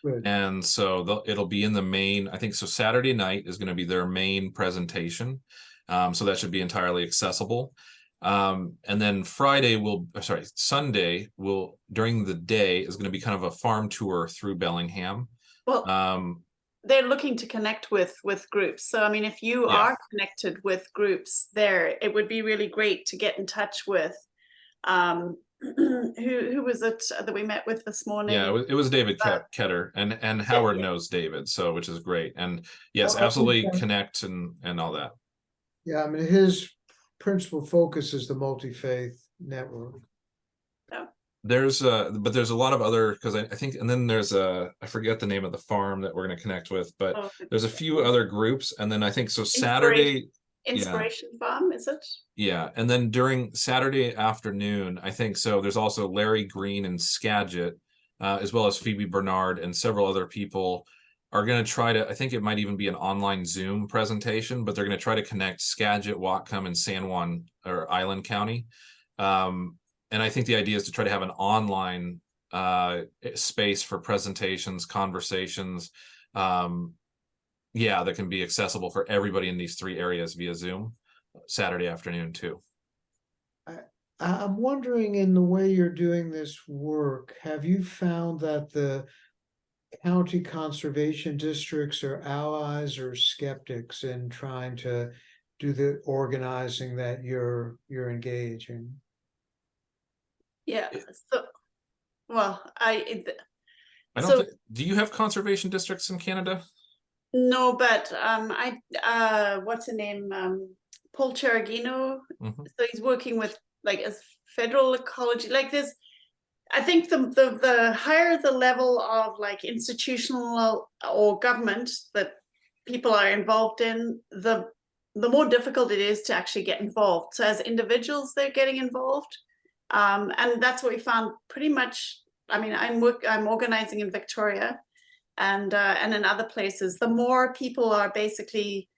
Good. And so it'll be in the main, I think, so Saturday night is going to be their main presentation. So that should be entirely accessible. And then Sunday during the day is going to be kind of a farm tour through Bellingham. Well, they're looking to connect with groups. So I mean, if you Yeah. are connected with groups there, it would be really great to get in touch with who was it that we met with this morning? Yeah, it was David Uh, Ketter, and Howard yeah. knows David, so which is great. And yes, Well, I think absolutely that- connect and all that. Yeah, I mean, his principal focus is the multi-faith network. There's but there's a lot of other, because I think, and then there's I forget the name of the farm that we're going to connect with, but Oh, there's a few other groups, and then I think so Inspiration. Saturday, yeah, Inspiration Farm, is it? yeah, and then during Saturday afternoon, I think so. There's also Larry Green and Skagit, as well as Phoebe Bernard and several other people are going to try to. I think it might even be an online Zoom presentation, but they're going to try to connect Skagit, Whatcom, and San Juan or Island County. And I think the idea is to try to have an online space for presentations, conversations, yeah, that can be accessible for everybody in these three areas via Zoom Saturday afternoon too. I'm wondering, in the way you're doing this work, have you found that the county conservation districts are allies or skeptics in trying to do the organizing that you're engaging? Yeah. So, well, I don't So- think, do you have conservation districts in Canada? no, but what's the name? Paul Cheragino. Mhm. So he's working with like as federal ecology. Like this, I think the higher the level of like institutional or government that people are involved in, the more difficult it is to actually get involved. So as individuals, they're getting involved, and that's what we found pretty much. I mean, I'm organizing in Victoria, and in other places. The more people are basically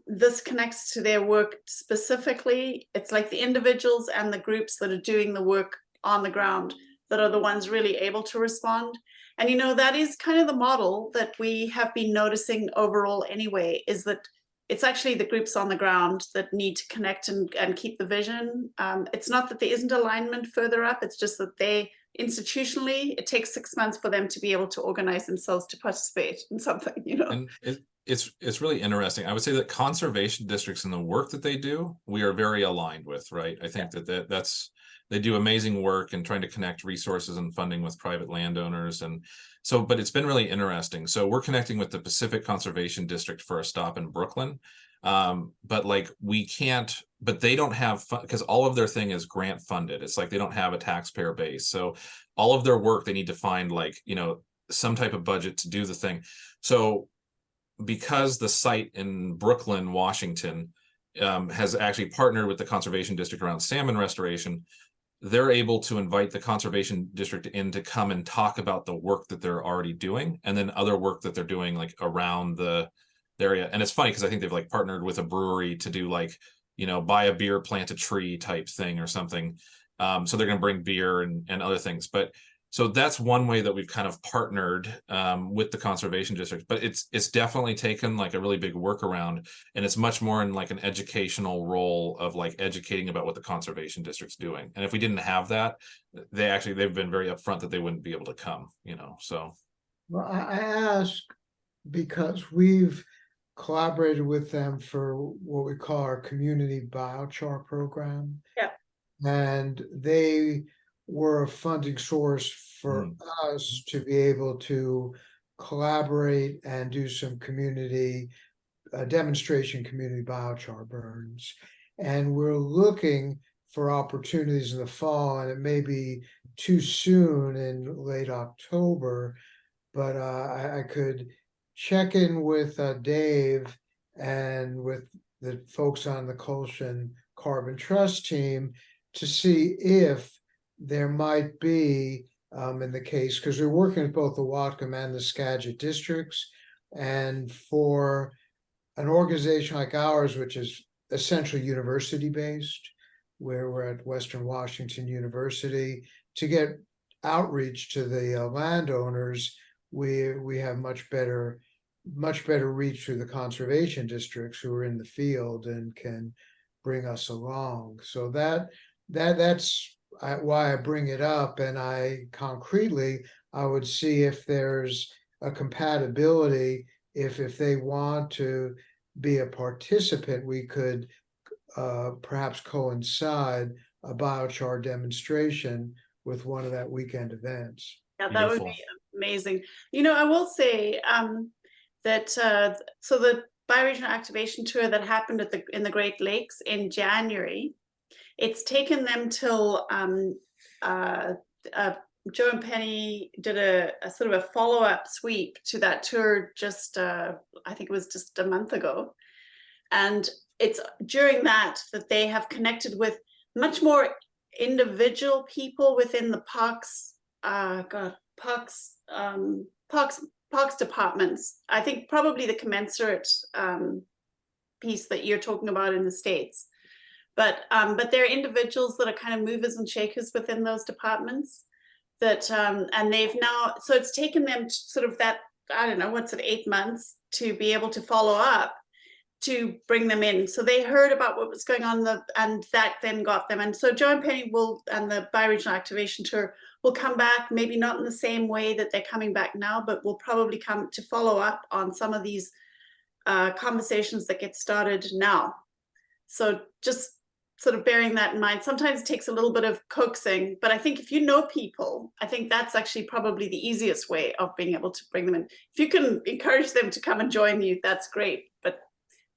this connects to their work specifically. It's like the individuals and the groups that are doing the work on the ground that are the ones really able to respond. And you know, that is kind of the model that we have been noticing overall anyway, is that it's actually the groups on the ground that need to connect and keep the vision. It's not that there isn't alignment further up, it's just that they institutionally, it takes 6 months for them to be able to organize themselves to participate in something, you know. And it's really interesting. I would say that conservation districts and the work that they do, we are very aligned with, right? I think that's they do amazing work in trying to connect resources and funding with private landowners. And so, but it's been really interesting. So we're connecting with the Pacific Conservation District for a stop in Brooklyn. But like we can't, but they don't have, because all of their thing is grant funded. It's like they don't have a taxpayer base. So all of their work, they need to find like, you know, some type of budget to do the thing. So because the site in Brooklyn, Washington, has actually partnered with the conservation district around salmon restoration, they're able to invite the conservation district in to come and talk about the work that they're already doing, and then other work that they're doing like around the area. And it's funny because I think they've like partnered with a brewery to do like, you know, buy a beer, plant a tree type thing or something. So they're going to bring beer and other things. But so that's one way that we've kind of partnered with the conservation district, but it's definitely taken like a really big workaround, and it's much more in like an educational role of like educating about what the conservation district's doing. And if we didn't have that, they've been very upfront that they wouldn't be able to come, you know, so. Well, I ask because we've collaborated with them for what we call our community biochar program. Yeah. And they were a funding source for us to be able to collaborate and do some community demonstration community biochar burns. And we're looking for opportunities in the fall, and it may be too soon in late October, but I could check in with Dave and with the folks on the Colshan Carbon Trust team to see if there might be in the case, because we're working with both the Whatcom and the Skagit districts, and for an organization like ours, which is essentially university based, where we're at Western Washington University, to get outreach to the landowners, we have much better reach through the conservation districts who are in the field and can bring us along. So that's why I bring it up, and I concretely I would see if there's a compatibility. If they want to be a participant, we could perhaps coincide a biochar demonstration with one of that weekend events. Yeah, that would Beautiful. be amazing. You know, I will say that so the bioregional activation tour that happened at in the Great Lakes in January, it's taken them till Joe and Penny did a sort of a follow-up sweep to that tour just I think it was just a month ago, and it's during that they have connected with much more individual people within the parks parks departments. I think probably the commensurate piece that you're talking about in the States, but there are individuals that are kind of movers and shakers within those departments that and they've now, so it's taken them sort of that, I don't know, what's it, 8 months to be able to follow up to bring them in. So they heard about what was going on, and that then got them. And so Joe and Penny and the Bioregional Activation Tour will come back, maybe not in the same way that they're coming back now, but will probably come to follow up on some of these conversations that get started now. So just sort of bearing that in mind. Sometimes it takes a little bit of coaxing, but I think if you know people, I think that's actually probably the easiest way of being able to bring them in. If you can encourage them to come and join you, that's great. But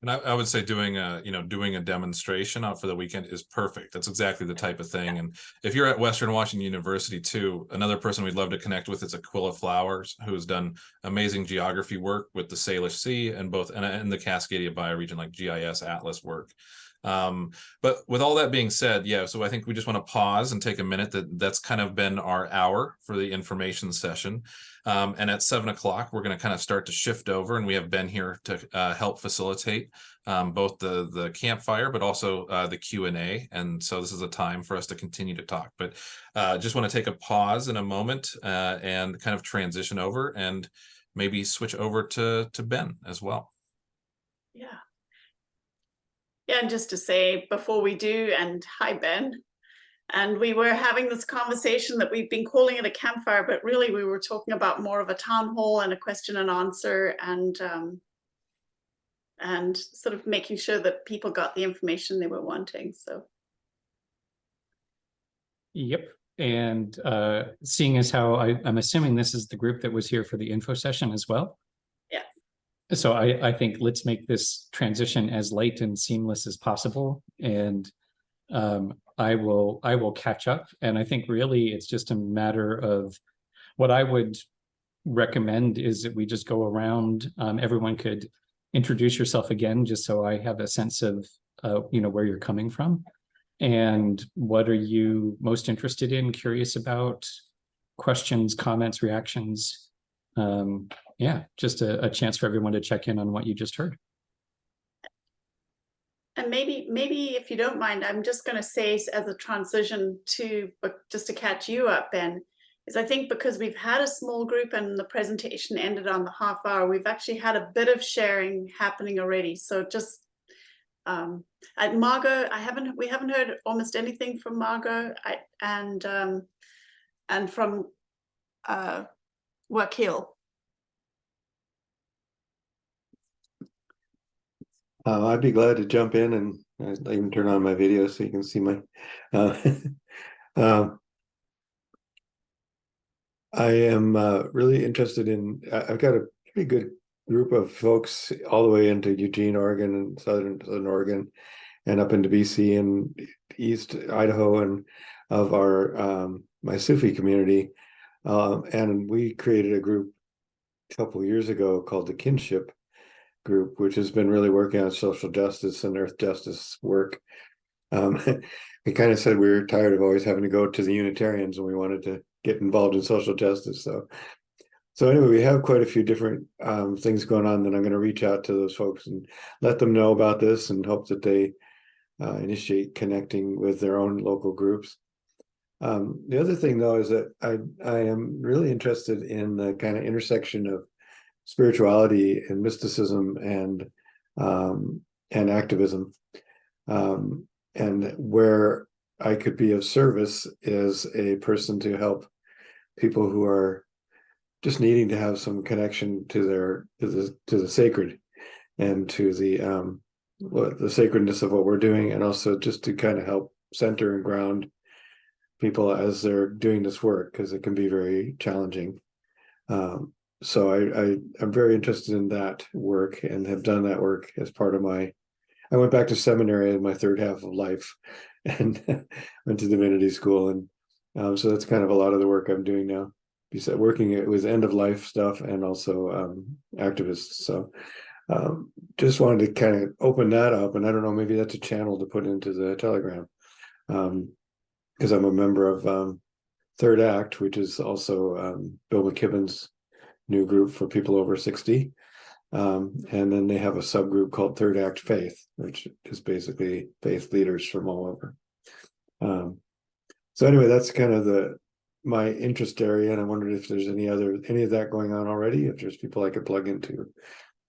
And I would say doing a demonstration out for the weekend is perfect. That's exactly the type of thing. And if you're at Western Washington University too, another person we'd love to connect with is Aquila Flowers, who's done amazing geography work with the Salish Sea and the Cascadia bioregion, like GIS Atlas work. But with all that being said, yeah, so I think we just want to pause and take a minute. That's kind of been our hour for the information session. And at 7 o'clock, we're going to kind of start to shift over, and we have Ben here to help facilitate both the campfire, but also the Q&A. And so this is a time for us to continue to talk. But just want to take a pause in a moment and kind of transition over and maybe switch over to Ben as well. yeah. Yeah, and just to say before we do, and hi, Ben. And we were having this conversation that we've been calling it a campfire, but really we were talking about more of a town hall and a question and answer, and sort of making sure that people got the information they were wanting. So. Yep. And seeing as how I'm assuming this is the group that was here for the info session as well. Yeah. So I think let's make this transition as light and seamless as possible. And I will catch up. And I think really it's just a matter of what I would recommend is that we just go around. Everyone could introduce yourself again, just so I have a sense of where you're coming from. And what are you most interested in, curious about, questions, comments, reactions? Yeah, just a chance for everyone to check in on what you just heard. And maybe if you don't mind, I'm just going to say as a transition just to catch you up, Ben, is I think because we've had a small group and the presentation ended on the half hour, we've actually had a bit of sharing happening already. So just at Margot, we haven't heard almost anything from Margot and from Wakil. I'd be glad to jump in, and I even turn on my video so you can see my. I am really interested in. I've got a pretty good group of folks all the way into Eugene, Oregon, and southern Oregon, and up into BC and East Idaho, and of our my Sufi community, and we created a group a couple of years ago called the Kinship Group, which has been really working on social justice and earth justice work. We kind of said we were tired of always having to go to the Unitarians, and we wanted to get involved in social justice. So anyway, we have quite a few different things going on that I'm going to reach out to those folks and let them know about this, and hope that they initiate connecting with their own local groups. The other thing, though, is that I am really interested in the kind of intersection of spirituality and mysticism and activism, and where I could be of service is a person to help people who are just needing to have some connection to the sacred and to the sacredness of what we're doing, and also just to kind of help center and ground people as they're doing this work, because it can be very challenging. So I'm very interested in that work and have done that work as part of I went back to seminary in my third half of life and went to divinity school. And so that's kind of a lot of the work I'm doing now. Besides working, it was end of life stuff and also activists. So just wanted to kind of open that up. And I don't know, maybe that's a channel to put into the Telegram. Because I'm a member of Third Act, which is also Bill McKibben's new group for people over 60. And then they have a subgroup called Third Act Faith, which is basically faith leaders from all over. So anyway, that's kind of my interest area, and I wondered if there's any of that going on already. If there's people I could plug into,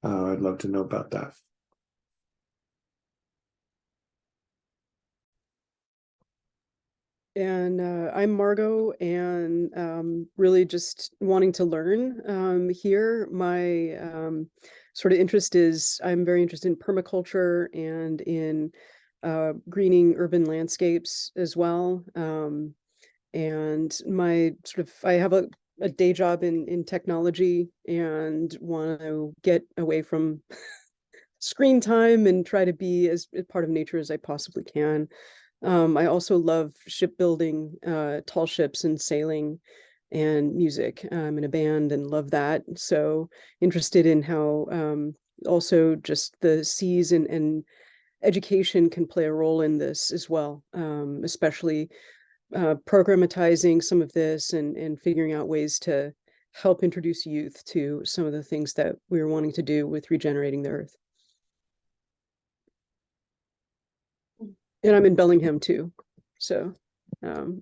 I'd love to know about that. And I'm Margot, and really just wanting to learn here. My sort of interest is I'm very interested in permaculture and in greening urban landscapes as well. And my I have a day job in technology and want to get away from screen time and try to be as part of nature as I possibly can. I also love shipbuilding, tall ships and sailing and music. I'm in a band and love that. So interested in how also just the seas and education can play a role in this as well, especially programmatizing some of this and figuring out ways to help introduce youth to some of the things that we were wanting to do with regenerating the earth. And I'm in Bellingham too. So Wow,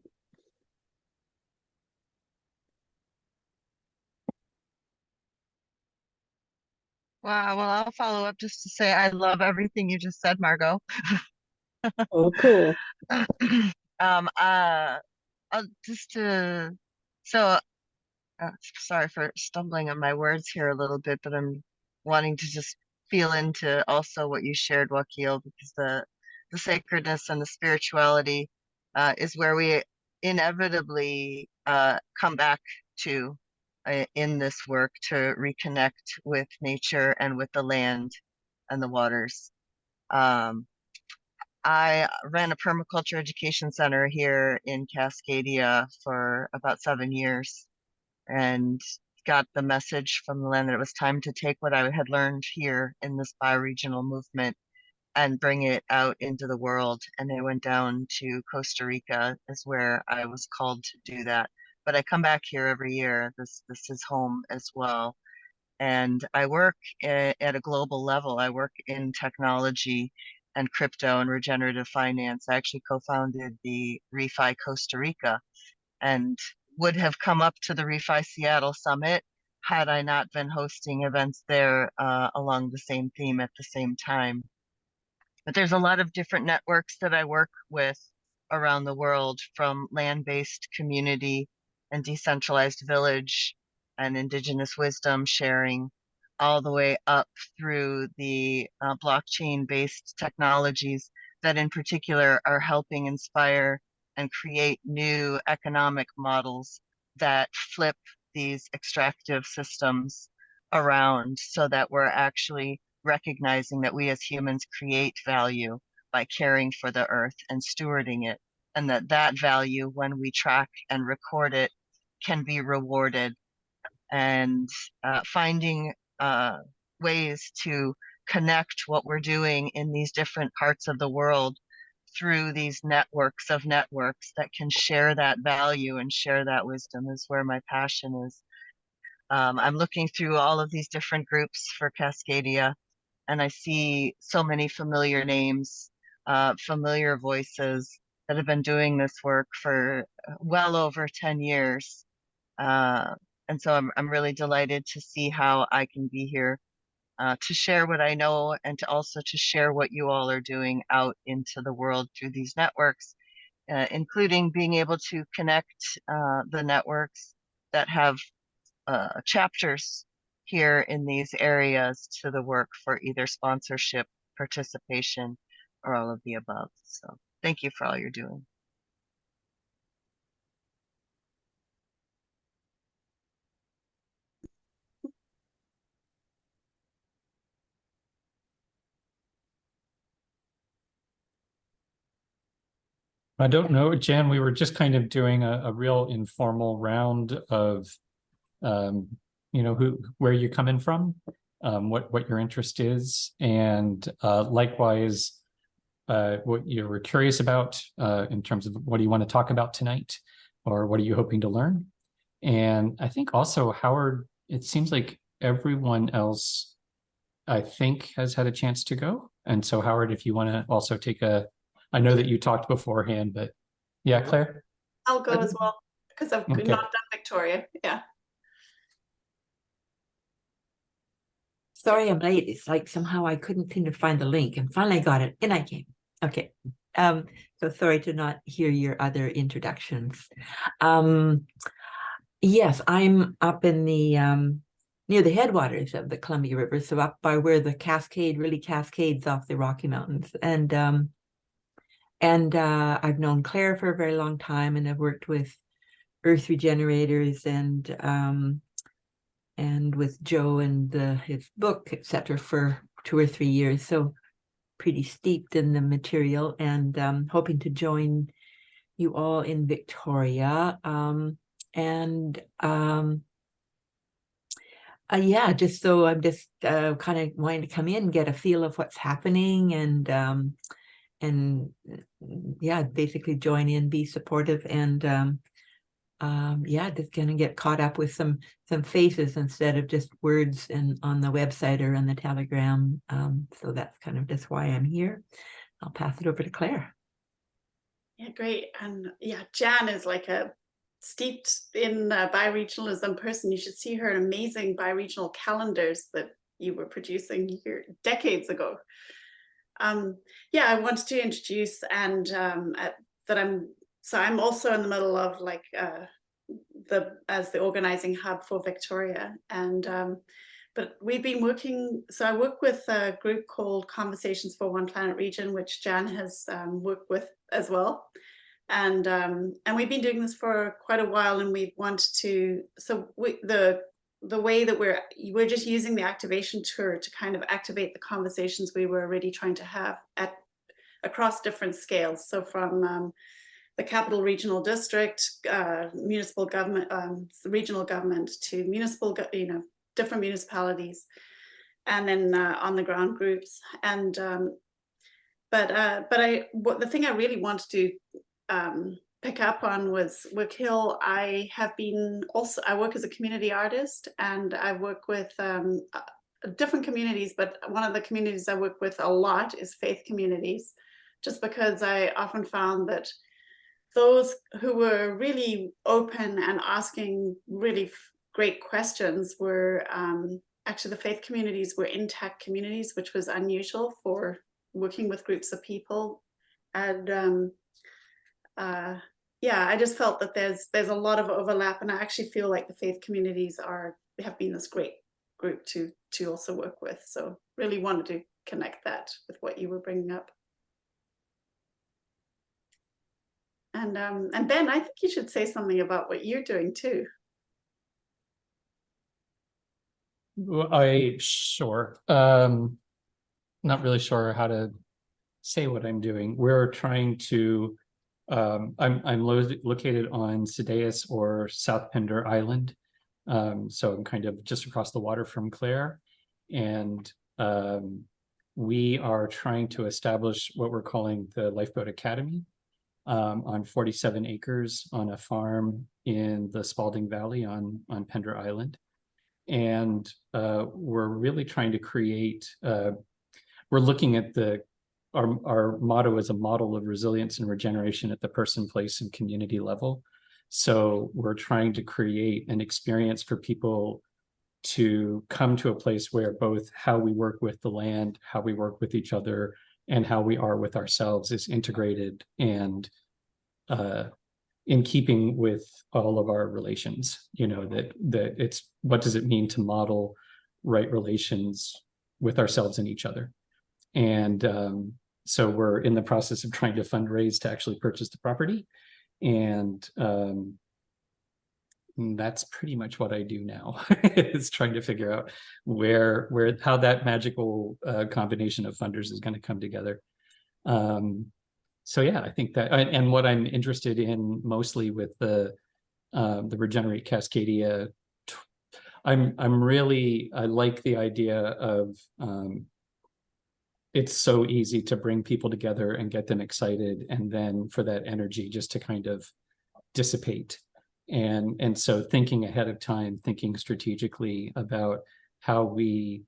well, I'll follow up just to say I love everything you just said, Margot. oh, cool. Just to so sorry for stumbling on my words here a little bit, but I'm wanting to just feel into also what you shared, Wakil, because the sacredness and the spirituality is where we inevitably come back to in this work to reconnect with nature and with the land and the waters. I ran a permaculture education center here in Cascadia for about 7 years and got the message from the land that it was time to take what I had learned here in this bioregional movement and bring it out into the world. And I went down to Costa Rica is where I was called to do that. But I come back here every year. This is home as well. And I work at a global level. I work in technology and crypto and regenerative finance. I actually co-founded the ReFi Costa Rica and would have come up to the ReFi Seattle Summit had I not been hosting events there along the same theme at the same time. But there's a lot of different networks that I work with around the world, from land-based community and decentralized village and indigenous wisdom sharing, all the way up through the blockchain-based technologies that in particular are helping inspire and create new economic models that flip these extractive systems around so that we're actually recognizing that we as humans create value by caring for the earth and stewarding it, and that value, when we track and record it, can be rewarded. And finding ways to connect what we're doing in these different parts of the world through these networks of networks that can share that value and share that wisdom is where my passion is. I'm looking through all of these different groups for Cascadia, and I see so many familiar names, familiar voices that have been doing this work for well over 10 years. And so I'm really delighted to see how I can be here to share what I know and to also to share what you all are doing out into the world through these networks, including being able to connect the networks that have chapters here in these areas to the work for either sponsorship, participation, or all of the above. So thank you for all you're doing. I don't know, Jan, we were just kind of doing a real informal round of, you know, where you're coming from, what your interest is, and likewise, what you were curious about in terms of what do you want to talk about tonight, or what are you hoping to learn? And I think also, Howard, it seems like everyone else, I think, has had a chance to go. And so, Howard, if you want to also take I know that you talked beforehand, but yeah, Claire? I'll go as well because I've Okay. not done Victoria. Yeah. Sorry I'm late. It's like somehow I couldn't seem to find the link and finally got it and I came. Okay. So sorry to not hear your other introductions. Yes, I'm up in the near the headwaters of the Columbia River, so up by where the cascade really cascades off the Rocky Mountains. And I've known Claire for a very long time, and I've worked with Earth Regenerators and with Joe and his book, etc., for 2 or 3 years. So pretty steeped in the material, and hoping to join you all in Victoria. Yeah, just so I'm just kind of wanting to come in and get a feel of what's happening, and yeah, basically join in, be supportive, and yeah, just gonna get caught up with some faces instead of just words on the website or on the Telegram. So that's kind of just why I'm here. I'll pass it over to Claire. Yeah, great. And yeah, Jan is like a steeped in bioregionalism person. You should see her amazing bioregional calendars that you were producing here decades ago. Yeah, I wanted to introduce and that I'm also in the middle of like as the organizing hub for Victoria, and but we've been working. So I work with a group called Conversations for One Planet Region, which Jan has worked with as well, and we've been doing this for quite a while, and we want to. So the way that we're just using the activation tour to kind of activate the conversations we were already trying to have across different scales. So from the capital regional district, municipal government, regional government to municipal, different municipalities, and then on the ground groups. And the thing I really wanted to pick up on was Wick Hill. I work as a community artist, and I work with different communities, but one of the communities I work with a lot is faith communities, just because I often found that those who were really open and asking really great questions were actually the faith communities were intact communities, which was unusual for working with groups of people. And yeah, I just felt that there's a lot of overlap, and I actually feel like the faith communities have been this great group to also work with. So really wanted to connect that with what you were bringing up. And Ben, I think you should say something about what you're doing too. Sure. Not really sure how to say what I'm doing. We're trying to. I'm located on Sideus or South Pender Island, so I'm kind of just across the water from Clare, and we are trying to establish what we're calling the Lifeboat Academy. On 47 acres on a farm in the Spalding Valley on Pender Island. And we're really trying to create, we're looking at our motto is a model of resilience and regeneration at the person, place, and community level. So we're trying to create an experience for people to come to a place where both how we work with the land, how we work with each other, and how we are with ourselves is integrated, and in keeping with all of our relations, you know, that it's, what does it mean to model right relations with ourselves and each other? And so we're in the process of trying to fundraise to actually purchase the property. And that's pretty much what I do now, is trying to figure out how that magical combination of funders is going to come together. So yeah, I think that, and what I'm interested in mostly with the Regenerate Cascadia, I like the idea of it's so easy to bring people together and get them excited, and then for that energy just to kind of dissipate. And so thinking ahead of time, thinking strategically about how we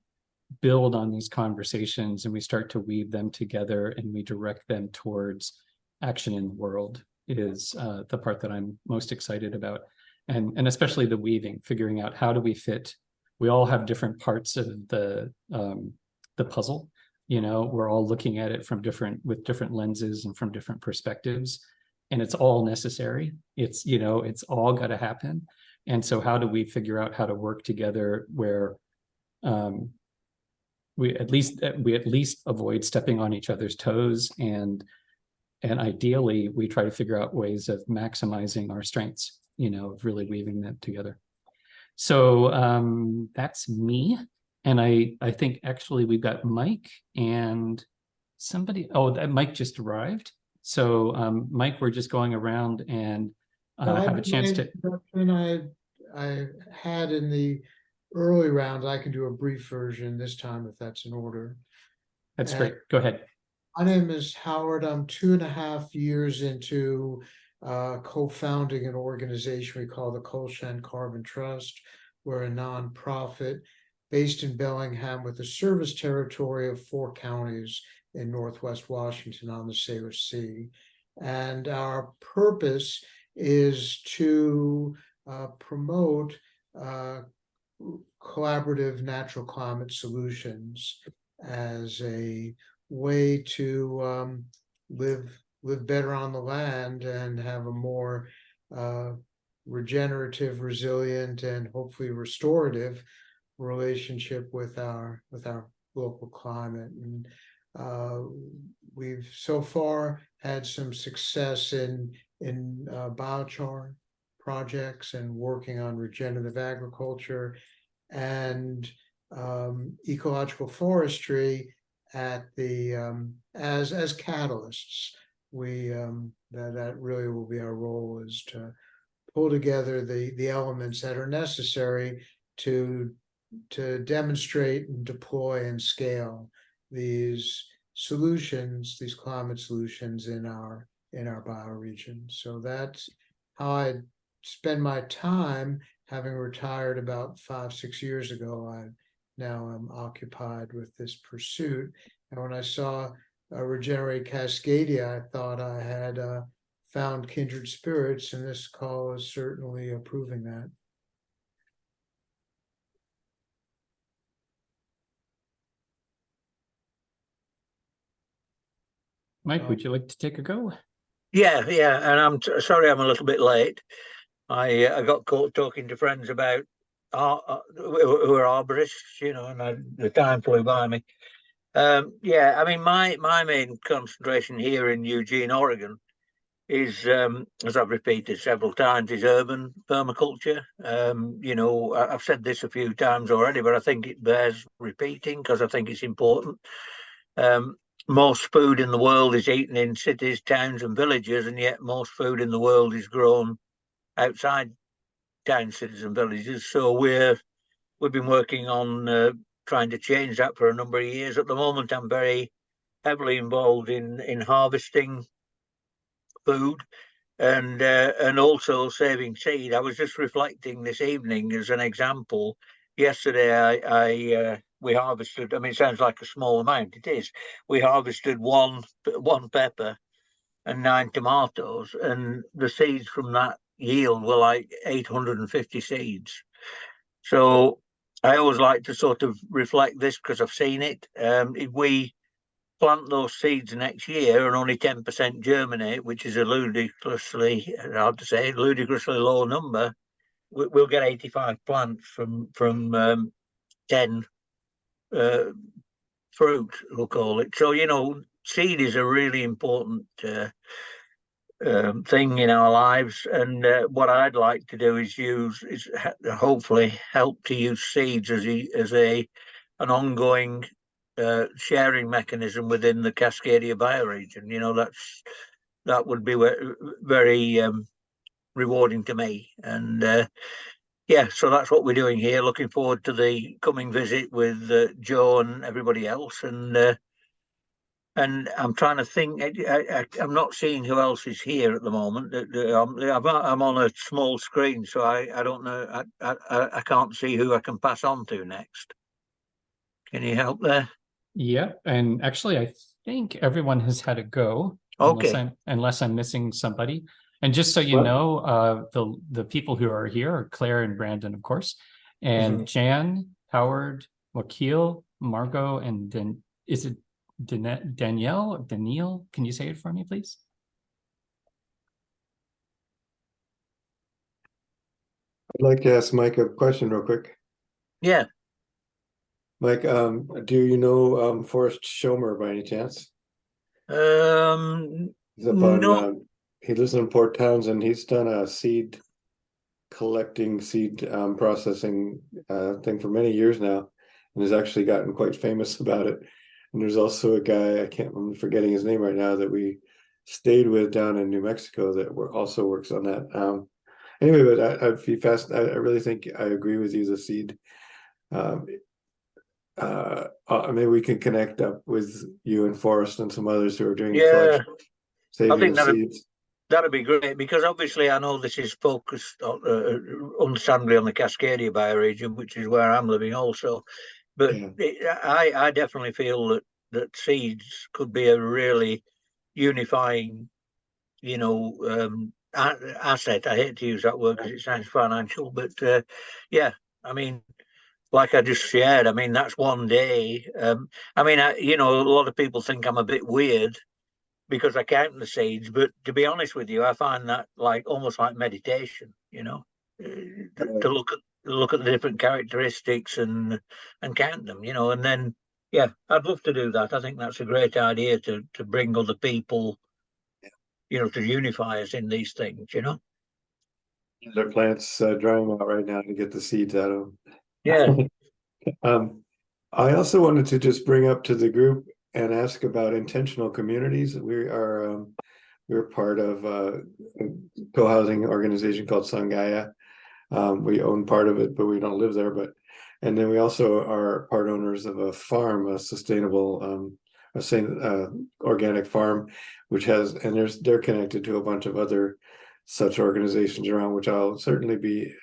build on these conversations and we start to weave them together and we direct them towards action in the world is the part that I'm most excited about. And especially the weaving, figuring out how do we fit, we all have different parts of the puzzle, you know, we're all looking at it from with different lenses and from different perspectives, and it's all necessary. It's, you know, it's all got to happen. And so how do we figure out how to work together where we at least avoid stepping on each other's toes, and ideally we try to figure out ways of maximizing our strengths, you know, of really weaving them together. So that's me. And I think actually we've got Mike and somebody, that Mike just arrived. So Mike, we're just going around and have a chance to. I had in the early round, I can do a brief version this time if that's in order. That's great. Go ahead. My name is Howard. I'm 2.5 years into co-founding an organization we call the Colshan Carbon Trust. We're a nonprofit based in Bellingham with a service territory of 4 counties in Northwest Washington on the Salish Sea. And our purpose is to promote collaborative natural climate solutions as a way to live better on the land and have a more regenerative, resilient, and hopefully restorative relationship with our local climate. And we've so far had some success in biochar projects and working on regenerative agriculture and ecological forestry at the as catalysts. We that really will be our role, is to pull together the elements that are necessary to demonstrate and deploy and scale these solutions, these climate solutions in our bioregion. So that's how I spend my time. Having retired about 5-6 years ago, I now am occupied with this pursuit. And when I saw Regenerate Cascadia, I thought I had found kindred spirits, and this call is certainly proving that. Mike, would you like to take a go? Yeah, and I'm sorry I'm a little bit late. I got caught talking to friends about who are arborists, you know, and the time flew by me. Yeah, I mean, my main concentration here in Eugene, Oregon, is, as I've repeated several times, is urban permaculture. You know, I've said this a few times already, but I think it bears repeating because I think it's important. Most food in the world is eaten in cities, towns, and villages, and yet most food in the world is grown outside towns, cities, and villages. So we've been working on trying to change that for a number of years. At the moment, I'm very heavily involved in harvesting food and also saving seed. I was just reflecting this evening as an example. Yesterday, we harvested. I mean, it sounds like a small amount. It is. We harvested one pepper and 9 tomatoes, and the seeds from that yield were like 850 seeds. So I always like to sort of reflect this because I've seen it. plant those seeds next year and only 10% germinate, which is a ludicrously, hard to say, ludicrously low number, we'll get 85 plants from 10 fruit, we'll call it. So, you know, seed is a really important thing in our lives, and what I'd like to do is hopefully help to use seeds as an ongoing sharing mechanism within the Cascadia bioregion. You know, that would be very rewarding to me, and yeah, so that's what we're doing here. Looking forward to the coming visit with Joe and everybody else, and I'm trying to think. I'm not seeing who else is here at the moment. I'm on a small screen, so I don't know. I can't see who I can pass on to next. Can you help there? Yeah, and actually, I think everyone has had a go. Okay. Unless I'm missing somebody. And just so you Well- know, the people who are here are Claire and Brandon, of course, and Jan, Howard, Wakil, Margot, and then is it Danielle? Can you say it for me, please? I'd like to ask Mike a question real quick. Yeah. Mike, do you know Forrest Schomer by any chance? He's up No. on, he lives in Port Townsend. He's done a seed processing thing for many years now, and has actually gotten quite famous about it. And there's also a guy, I'm forgetting his name right now, that we stayed with down in New Mexico that also works on that. Anyway, but I'd be fast. I really think I agree with you. The seed. Maybe we can connect up with you and Forrest and some others who are doing Yeah, saving of seeds. That'd be great, because obviously I know this is focused on, understandably on the Cascadia bioregion, which is where I'm living also. But I definitely feel that seeds could be a really unifying, you know, asset. I hate to use that word because it sounds financial, but yeah, I mean, like I just shared, I mean, that's one day. I mean, you know, a lot of people think I'm a bit weird because I count the seeds, but to be honest with you, I find that like almost like meditation, you know, to look at the different characteristics and count them, you know, and then yeah, I'd love to do that. I think that's a great idea to bring other people, you know, to unify us in these things, you know. Their plants drying out right now to get the seeds out of them. Yeah. I also wanted to just bring up to the group and ask about intentional communities. We're part of a co-housing organization called Sangaya. We own part of it, but we don't live there. And then we also are part owners of a farm, a sustainable, organic farm, which they're connected to a bunch of other such organizations around, which I'll certainly be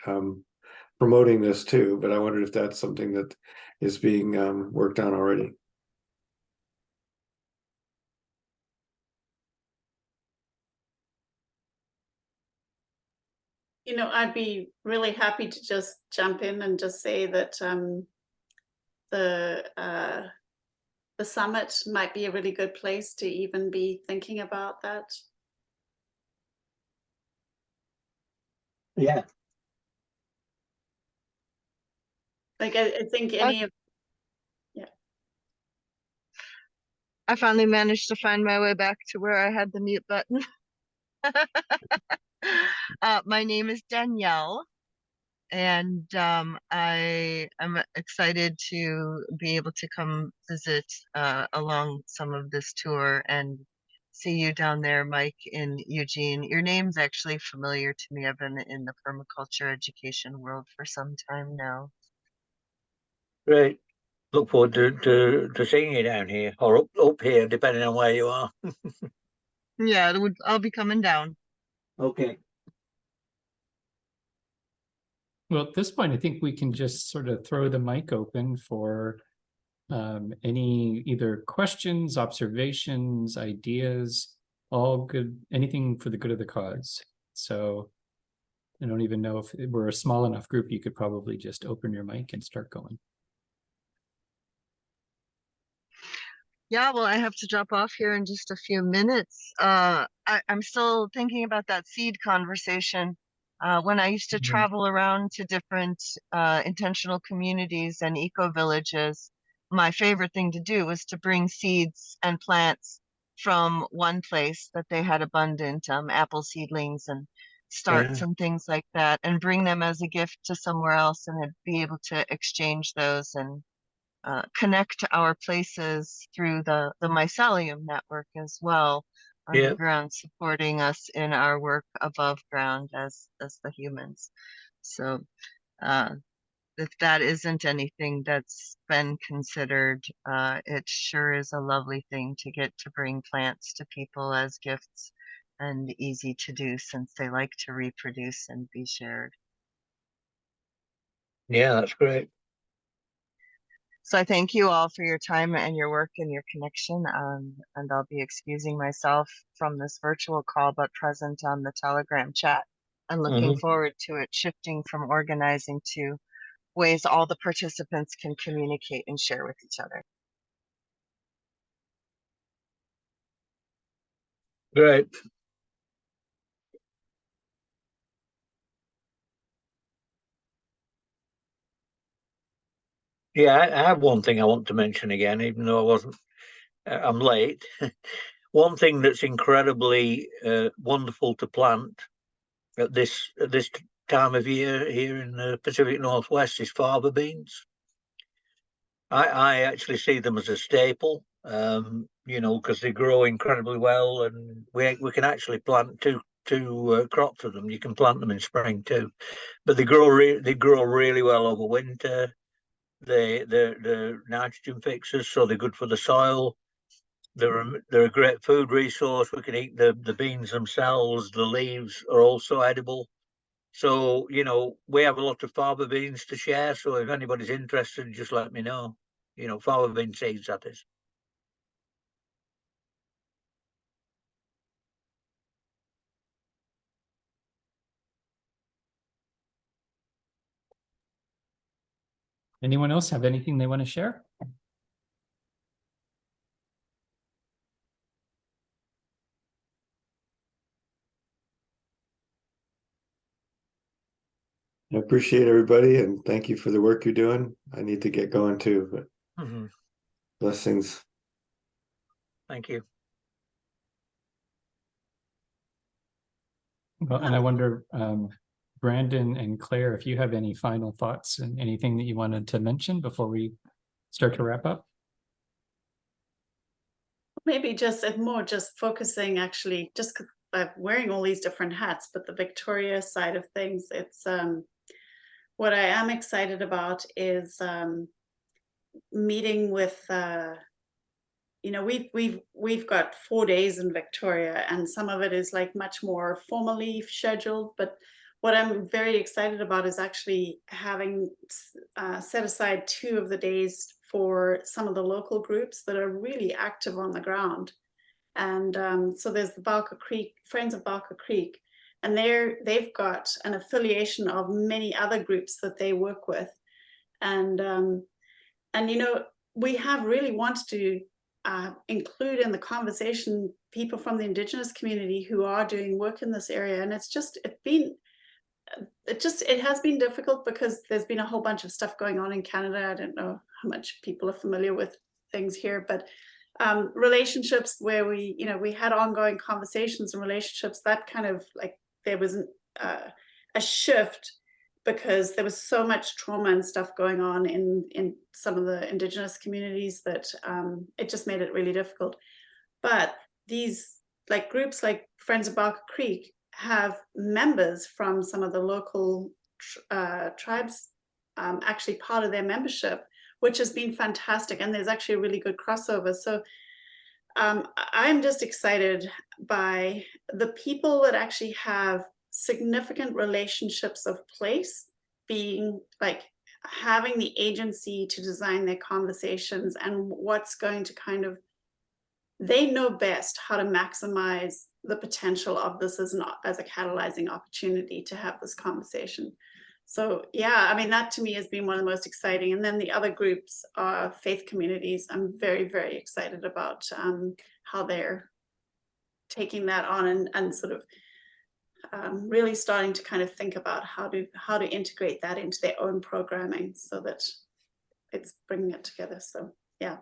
promoting this too. But I wondered if that's something that is being worked on already. You know, I'd be really happy to just jump in and just say that the summit might be a really good place to even be thinking about that. Yeah. Like I think any of I finally managed to find my way back to where I had the mute button. My name is Danielle, and I am excited to be able to come visit along some of this tour and see you down there, Mike, in Eugene. Your name's actually familiar to me. I've been in the permaculture education world for some time now. Great. Look forward to seeing you down here or up here, depending on where you are. Yeah, I'll be coming down. Okay. Well, at this point, I think we can just sort of throw the mic open for any either questions, observations, ideas, all good, anything for the good of the cause. So I don't even know if we're a small enough group, you could probably just open your mic and start going. Yeah, well, I have to drop off here in just a few minutes. I'm still thinking about that seed conversation. When I used to Mhm. travel around to different intentional communities and eco villages, my favorite thing to do was to bring seeds and plants from one place that they had abundant apple seedlings and starts Yeah, and things like that, and bring them as a gift to somewhere else, and then be able to exchange those and connect our places through the mycelium network as well, yeah, underground, supporting us in our work above ground as the humans. So uh, if that isn't anything that's been considered, it sure is a lovely thing to get to bring plants to people as gifts, and easy to do since they like to reproduce and be shared. yeah, that's great. So I thank you all for your time and your work and your connection. And I'll be excusing myself from this virtual call, but present on the Telegram chat, and looking Mhm. forward to it shifting from organizing to ways all the participants can communicate and share with each other. Great. Yeah, I have one thing I want to mention again, even though I wasn't, I'm late. One thing that's incredibly wonderful to plant at this time of year here in the Pacific Northwest is fava beans. I actually see them as a staple, because they grow incredibly well, and we can actually plant two crops of them. You can plant them in spring too, but they grow really well over winter. They're nitrogen fixers, so they're good for the soil. They're a great food resource. We can eat the beans themselves. The leaves are also edible. So, we have a lot of fava beans to share. So if anybody's interested, just let me know. Fava bean seeds, that is. Anyone else have anything they want to share? I appreciate everybody and thank you for the work you're doing. I need to get going too, but Mhm. blessings. Thank you. Well, and I wonder, Brandon and Claire, if you have any final thoughts and anything that you wanted to mention before we start to wrap up? Maybe just more just focusing actually just 'cause I'm wearing all these different hats, but the Victoria side of things, it's what I am excited about is meeting with we've got 4 days in Victoria, and some of it is like much more formally scheduled, but what I'm very excited about is actually having set aside 2 of the days for some of the local groups that are really active on the ground. And so there's the Balka Creek Friends of Balka Creek, and they've got an affiliation of many other groups that they work with, and we have really wanted to include in the conversation people from the Indigenous community who are doing work in this area, and it has been difficult because there's been a whole bunch of stuff going on in Canada. I don't know how much people are familiar with things here, but relationships where we had ongoing conversations and relationships that kind of like there was a shift because there was so much trauma and stuff going on in some of the Indigenous communities that it just made it really difficult. But these like groups like Friends of Barker Creek have members from some of the local tribes actually part of their membership, which has been fantastic. And there's actually a really good crossover. So I'm just excited by the people that actually have significant relationships of place being like having the agency to design their conversations and what's going to kind of they know best how to maximize the potential of this as a catalyzing opportunity to have this conversation. So yeah, I mean, that to me has been one of the most exciting. And then the other groups are faith communities. I'm very, very excited about how they're taking that on and sort of really starting to kind of think about how to integrate that into their own programming so that it's bringing it together. So yeah.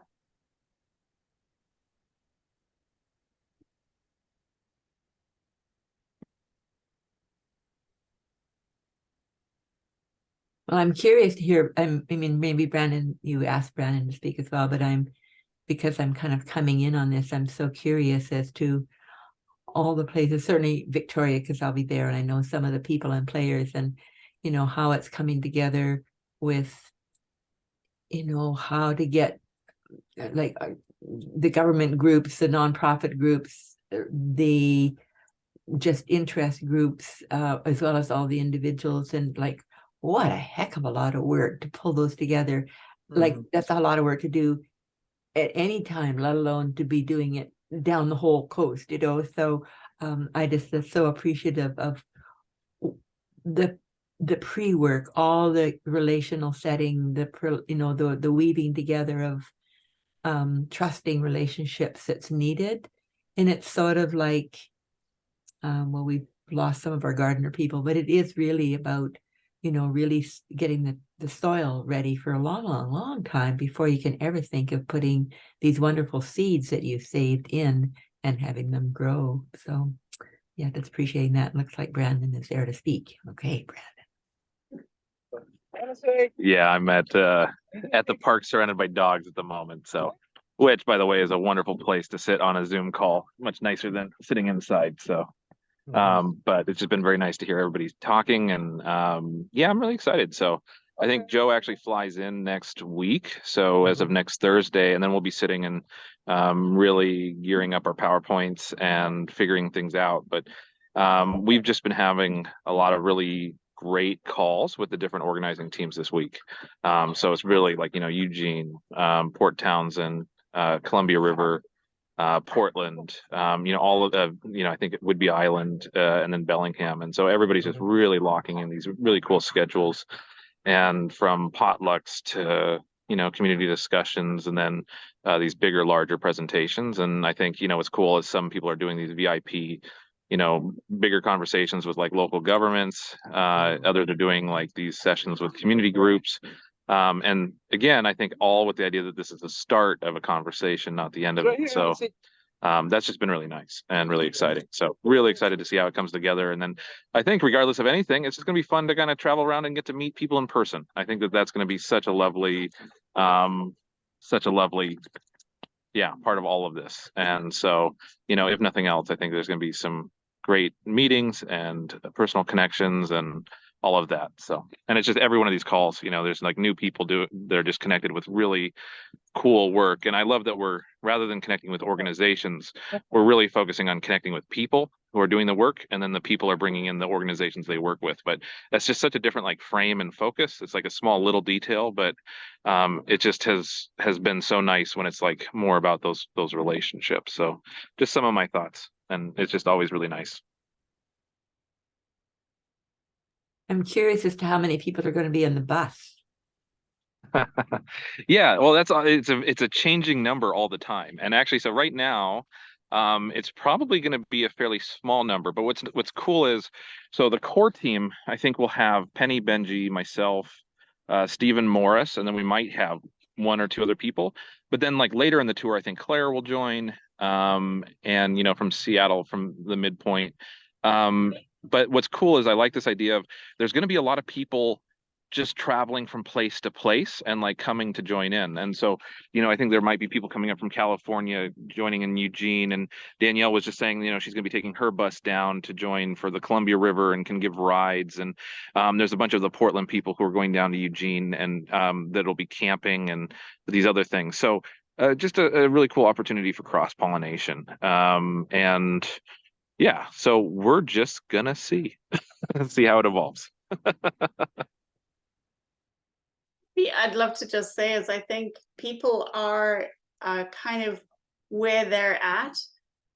Well, I'm curious to hear, I mean, maybe Brandon, you asked Brandon to speak as well, but because I'm kind of coming in on this, I'm so curious as to all the places, certainly Victoria, because I'll be there and I know some of the people and players, and, you know, how it's coming together with, you know, how to get like the government groups, the nonprofit groups, the just interest groups, as well as all the individuals, and like, what a heck of a lot of work to pull those together. Like, that's a lot of work to do at any time, let alone to be doing it down the whole coast, you know. So I just am so appreciative of the pre-work, all the relational setting, you know, the weaving together of trusting relationships that's needed. And it's sort of like, well, we've lost some of our gardener people, but it is really about, you know, really getting the soil ready for a long, long, long time before you can ever think of putting these wonderful seeds that you've saved in and having them grow. So yeah, that's appreciating that. Looks like Brandon is there to speak. Okay, Brandon. Yeah, I'm at the park surrounded by dogs at the moment. So, which, by the way, is a wonderful place to sit on a Zoom call, much nicer than sitting inside. So, but it's just been very nice to hear everybody talking, and yeah, I'm really excited. So I think Joe actually flies in next week. So as of next Thursday, and then we'll be sitting and really gearing up our PowerPoints and figuring things out. But we've just been having a lot of really great calls with the different organizing teams this week. So it's really like, you know, Eugene, Port Townsend, Columbia River, Portland, you know, all of the, you know, I think it would be Island, and then Bellingham. And so everybody's just really locking in these really cool schedules, and from potlucks to, you know, community discussions, and then these bigger, larger presentations. And I think, you know, what's cool is some people are doing these VIP, you know, bigger conversations with like local governments. Others are doing like these sessions with community groups. And again, I think all with the idea that this is the start of a conversation, not the end of it. So that's just been really nice and really exciting. So really excited to see how it comes together. And then I think regardless of anything, it's just going to be fun to kind of travel around and get to meet people in person. I think that that's going to be such a lovely, yeah, part of all of this. And so, you know, if nothing else, I think there's going to be some great meetings and personal connections and all of that. So, and it's just every one of these calls, you know, there's like new people they're just connected with really cool work. And I love that we're, rather than connecting with organizations, we're really focusing on connecting with people who are doing the work, and then the people are bringing in the organizations they work with. But that's just such a different like frame and focus. It's like a small little detail, but it just has been so nice when it's like more about those relationships. So just some of my thoughts, and it's just always really nice. I'm curious as to how many people are going to be in the bus. Yeah, well, it's a changing number all the time. And actually, so right now, it's probably going to be a fairly small number. But what's cool is, so the core team, I think we'll have Penny, Benji, myself, Stephen Morris, and then we might have one or two other people. But then like later in the tour, I think Claire will join, and you know, from Seattle, from the midpoint. But what's cool is I like this idea of there's going to be a lot of people just traveling from place to place and like coming to join in. And so, you know, I think there might be people coming up from California joining in Eugene, and Danielle was just saying, you know, she's going to be taking her bus down to join for the Columbia River and can give rides. And there's a bunch of the Portland people who are going down to Eugene, and that'll be camping and these other things. So just a really cool opportunity for cross-pollination. And yeah, so we're just gonna see how it evolves. I'd love to just say is I think people are kind of where they're at,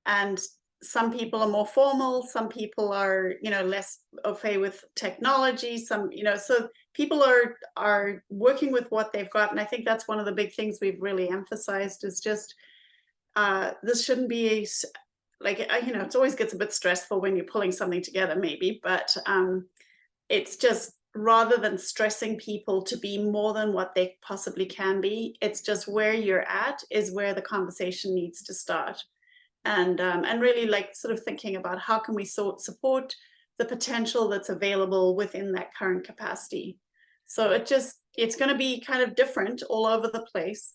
and some people are more formal, some people are, you know, less au fait with technology, some, you know, so people are working with what they've got. And I think that's one of the big things we've really emphasized is just this shouldn't be like, you know, it always gets a bit stressful when you're pulling something together, maybe, but it's just rather than stressing people to be more than what they possibly can be, it's just where you're at is where the conversation needs to start. And really like sort of thinking about how can we support the potential that's available within that current capacity. So it's going to be kind of different all over the place.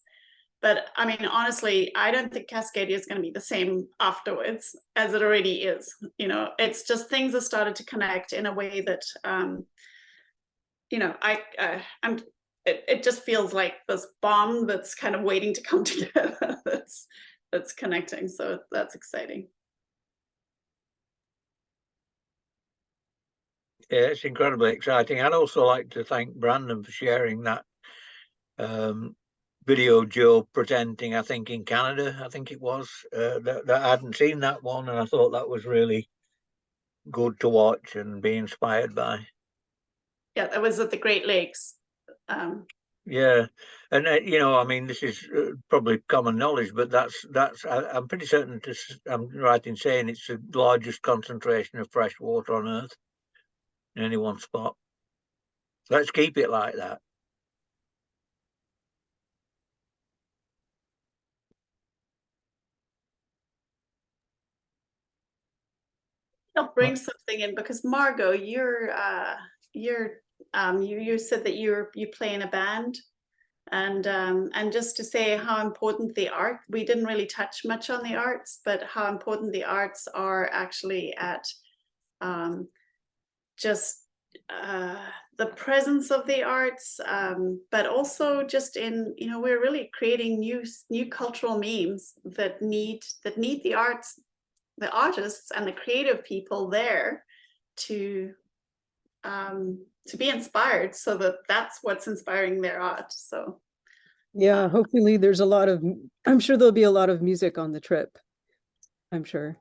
But I mean, honestly, I don't think Cascadia is going to be the same afterwards as it already is. You know, it's just things have started to connect in a way that, you know, it just feels like this bomb that's kind of waiting to come together. that's connecting. So that's exciting. Yeah, it's incredibly exciting. I'd also like to thank Brandon for sharing that video Joe presenting, I think in Canada, I think it was, that I hadn't seen that one, and I thought that was really good to watch and be inspired by. Yeah, that was at the Great Lakes. Yeah, and you know, I mean, this is probably common knowledge, but I'm pretty certain I'm right in saying it's the largest concentration of fresh water on Earth in any one spot. Let's keep it like that. I'll bring something in because Margot, you said that you play in a band, and just to say how important the art, we didn't really touch much on the arts, but how important the arts are actually at just the presence of the arts, but also just in, you know, we're really creating new cultural memes that need the arts, the artists and the creative people there to be inspired, so that's what's inspiring their art. So Yeah, hopefully there's a lot of, I'm sure there'll be a lot of music on the trip. I'm sure.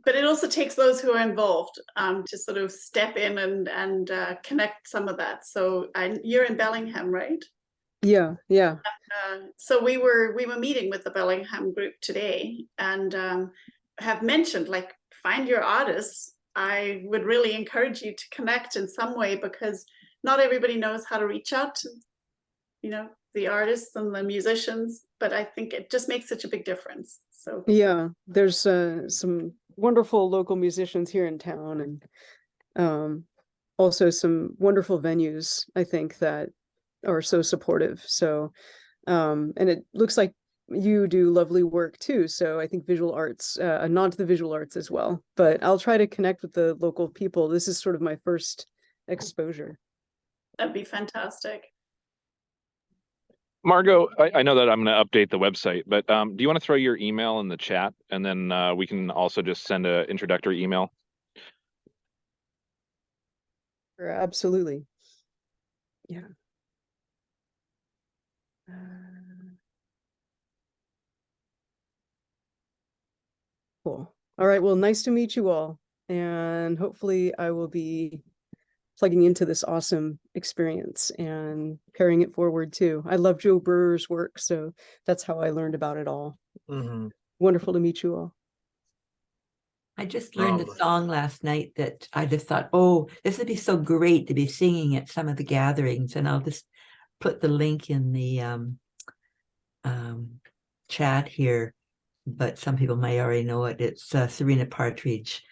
but it also takes those who are involved to sort of step in and connect some of that. So you're in Bellingham, right? Yeah. So we were meeting with the Bellingham group today, and have mentioned, like, find your artists. I would really encourage you to connect in some way, because not everybody knows how to reach out to, you know, the artists and the musicians, but I think it just makes such a big difference. So Yeah, there's some wonderful local musicians here in town, and also some wonderful venues, I think, that are so supportive. So and it looks like you do lovely work too. So I think visual arts, a nod to the visual arts as well. But I'll try to connect with the local people. This is sort of my first exposure. that'd be fantastic. Margot, I know that I'm going to update the website, but do you want to throw your email in the chat, and then we can also just send an introductory email? Absolutely. Yeah. Cool. All right. Well, nice to meet you all. And hopefully I will be plugging into this awesome experience and carrying it forward too. I love Joe Brewer's work, so that's how I learned about it all. Mm-hmm. Wonderful to meet you all. I just learned a Lovely. song last night that I just thought, oh, this would be so great to be singing at some of the gatherings. And I'll just put the link in the chat here, but some people may already know it. It's Serena Partridge.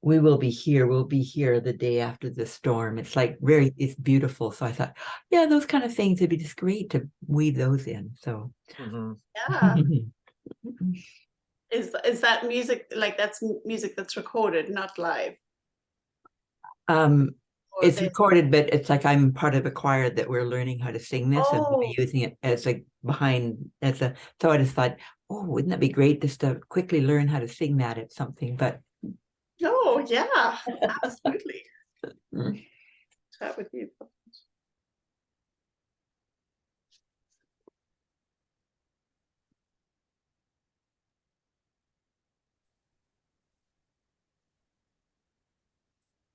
We will be here. We'll be here the day after the storm. It's like it's beautiful. So I thought, yeah, those kind of things would be just great to weave those in. So Mm-hmm. Yeah. Is that music, like that's music that's recorded, not live? Or it's they- recorded, but it's like I'm part of a choir that we're learning how to sing this, and we'll be Oh. using it as like so I just thought, oh, wouldn't that be great just to quickly learn how to sing that at something? But Oh yeah, absolutely. Mm. That would be.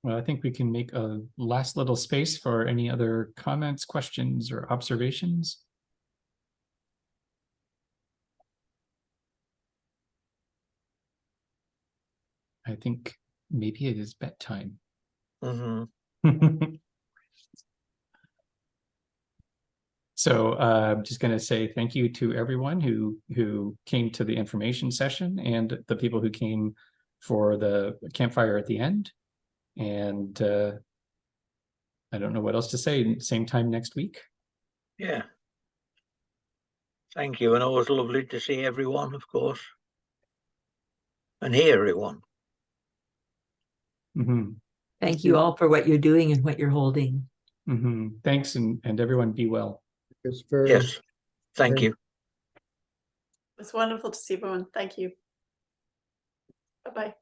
Well, I think we can make a last little space for any other comments, questions, or observations. I think maybe it is bedtime. Mhm. So I'm just going to say thank you to everyone who came to the information session and the people who came for the campfire at the end. And I don't know what else to say. Same time next week. Yeah. Thank you, and always lovely to see everyone, of course, and hear everyone. Mm-hmm. Thank you all for what you're doing and what you're holding. Mm-hmm. Thanks, and everyone be well. It's very, Yes, thank very you. It's wonderful to see everyone. Thank you. Bye-bye.